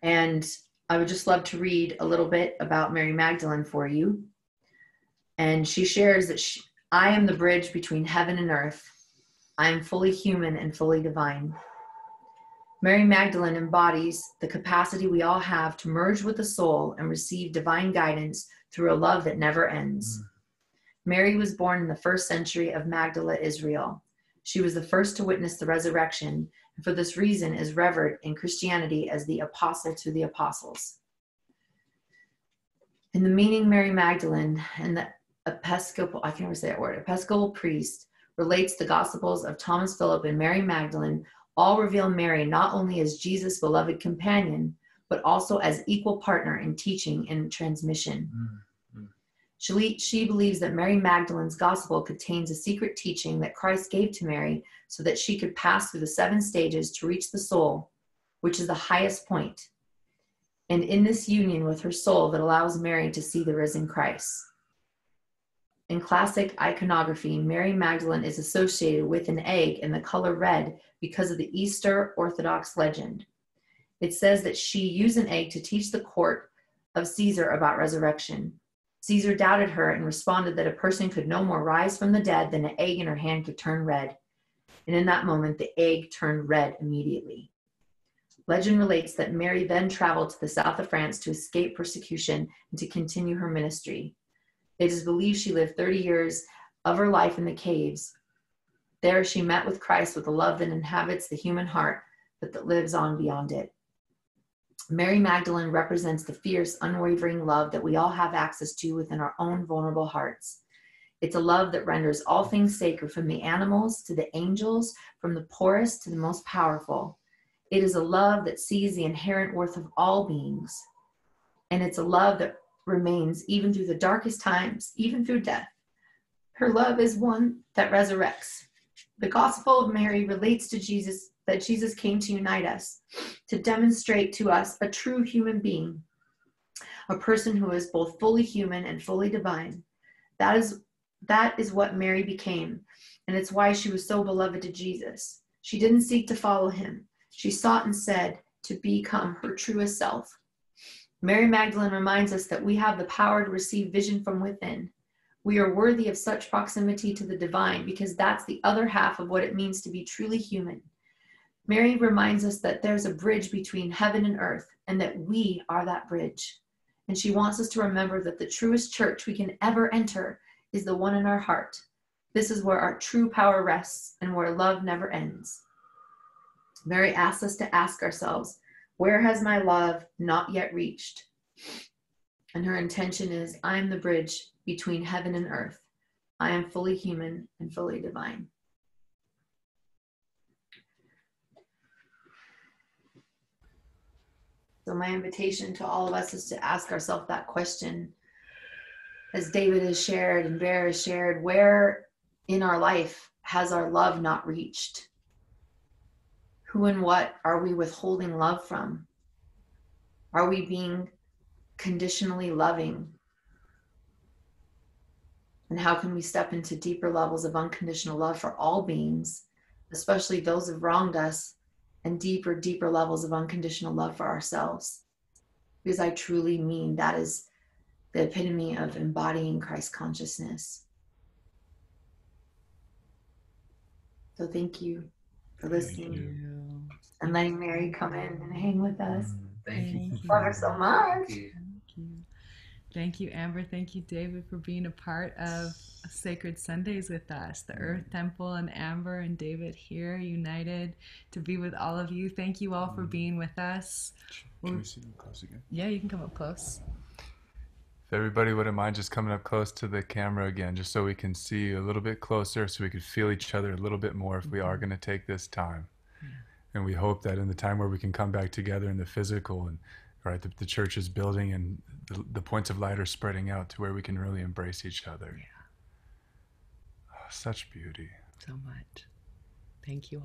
And I would just love to read a little bit about Mary Magdalene for you. And she shares that I am the bridge between heaven and earth. I am fully human and fully divine. Mary Magdalene embodies the capacity we all have to merge with the soul and receive divine guidance through a love that never ends. Mary was born in the 1st century of Magdala, Israel. She was the first to witness the resurrection, and for this reason is revered in Christianity as the apostle to the apostles. In the meaning, Mary Magdalene and the Episcopal priest relates the Gospels of Thomas Philip and Mary Magdalene all reveal Mary not only as Jesus' beloved companion, but also as equal partner in teaching and transmission. She believes that Mary Magdalene's gospel contains a secret teaching that Christ gave to Mary so that she could pass through the 7 stages to reach the soul, which is the highest point, and in this union with her soul that allows Mary to see the risen Christ. In classic iconography, Mary Magdalene is associated with an egg in the color red because of the Easter Orthodox legend. It says that she used an egg to teach the court of Caesar about resurrection. Caesar doubted her and responded that a person could no more rise from the dead than an egg in her hand could turn red. And in that moment, the egg turned red immediately. Legend relates that Mary then traveled to the south of France to escape persecution and to continue her ministry. It is believed she lived 30 years of her life in the caves. There she met with Christ with a love that inhabits the human heart, but that lives on beyond it. Mary Magdalene represents the fierce, unwavering love that we all have access to within our own vulnerable hearts. It's a love that renders all things sacred, from the animals to the angels, from the poorest to the most powerful. It is a love that sees the inherent worth of all beings. And it's a love that remains even through the darkest times, even through death. Her love is one that resurrects. The Gospel of Mary relates to Jesus, that Jesus came to unite us, to demonstrate to us a true human being, a person who is both fully human and fully divine. That is what Mary became, and it's why she was so beloved to Jesus. She didn't seek to follow him. She sought instead to become her truest self. Mary Magdalene reminds us that we have the power to receive vision from within. We are worthy of such proximity to the divine because that's the other half of what it means to be truly human. Mary reminds us that there's a bridge between heaven and earth and that we are that bridge. And she wants us to remember that the truest church we can ever enter is the one in our heart. This is where our true power rests and where love never ends. Mary asks us to ask ourselves, where has my love not yet reached? And her intention is, I am the bridge between heaven and earth. I am fully human and fully divine. So my invitation to all of us is to ask ourselves that question. as David has shared and Bear has shared, where in our life has our love not reached? Who and what are we withholding love from? Are we being conditionally loving? And how can we step into deeper levels of unconditional love for all beings, especially those who've wronged us, and deeper, deeper levels of unconditional love for ourselves? Because I truly mean that is the epitome of embodying Christ consciousness. So thank you for listening and letting Mary come in and hang with us. Thank you. Love her so much. Thank you. Thank you, Amber. Thank you, David, for being a part of Sacred Sundays with us. The Earth Temple and Amber and David here united to be with all of you. Thank you all for being with us. Can we see them close again? Yeah, you can come up close. If everybody wouldn't mind just coming up close to the camera again, just so we can see a little bit closer, so we could feel each other a little bit more if we are going to take this time. And we hope that in the time where we can come back together in the physical, and right, the church is building and the points of light are spreading out to where we can really embrace each other. Oh, such beauty. So much. Thank you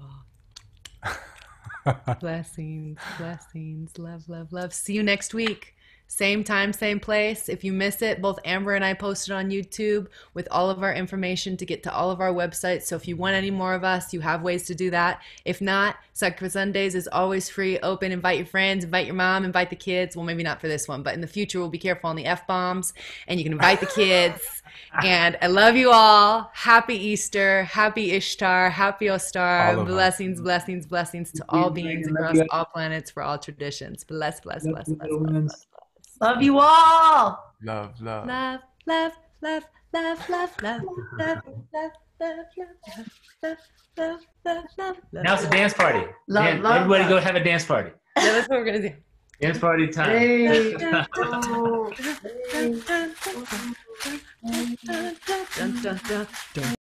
all. Blessings, blessings, love, love, love. See you next week. Same time, same place. If you miss it, both Amber and I posted on YouTube with all of our information to get to all of our websites. So if you want any more of us, you have ways to do that. If not, Sacred Sundays is always free, open. Invite your friends, invite your mom, invite the kids. Well, maybe not for this one, but in the future, we'll be careful on the F-bombs. And you can invite the kids. And I love you all. Happy Easter. Happy Ishtar. Happy Ostara. Blessings, blessings, blessings to all beings across all planets for all traditions. Bless, bless, bless, bless, bless, bless. Love you all. Love, love. Love, love, love, love, love, love, love, love, love, love, love, love, love. Now it's a dance party. Love, love, everybody love. go have a dance party. Yeah, that's what we're gonna do. Dance party time. Hey. Dun, dun, dun.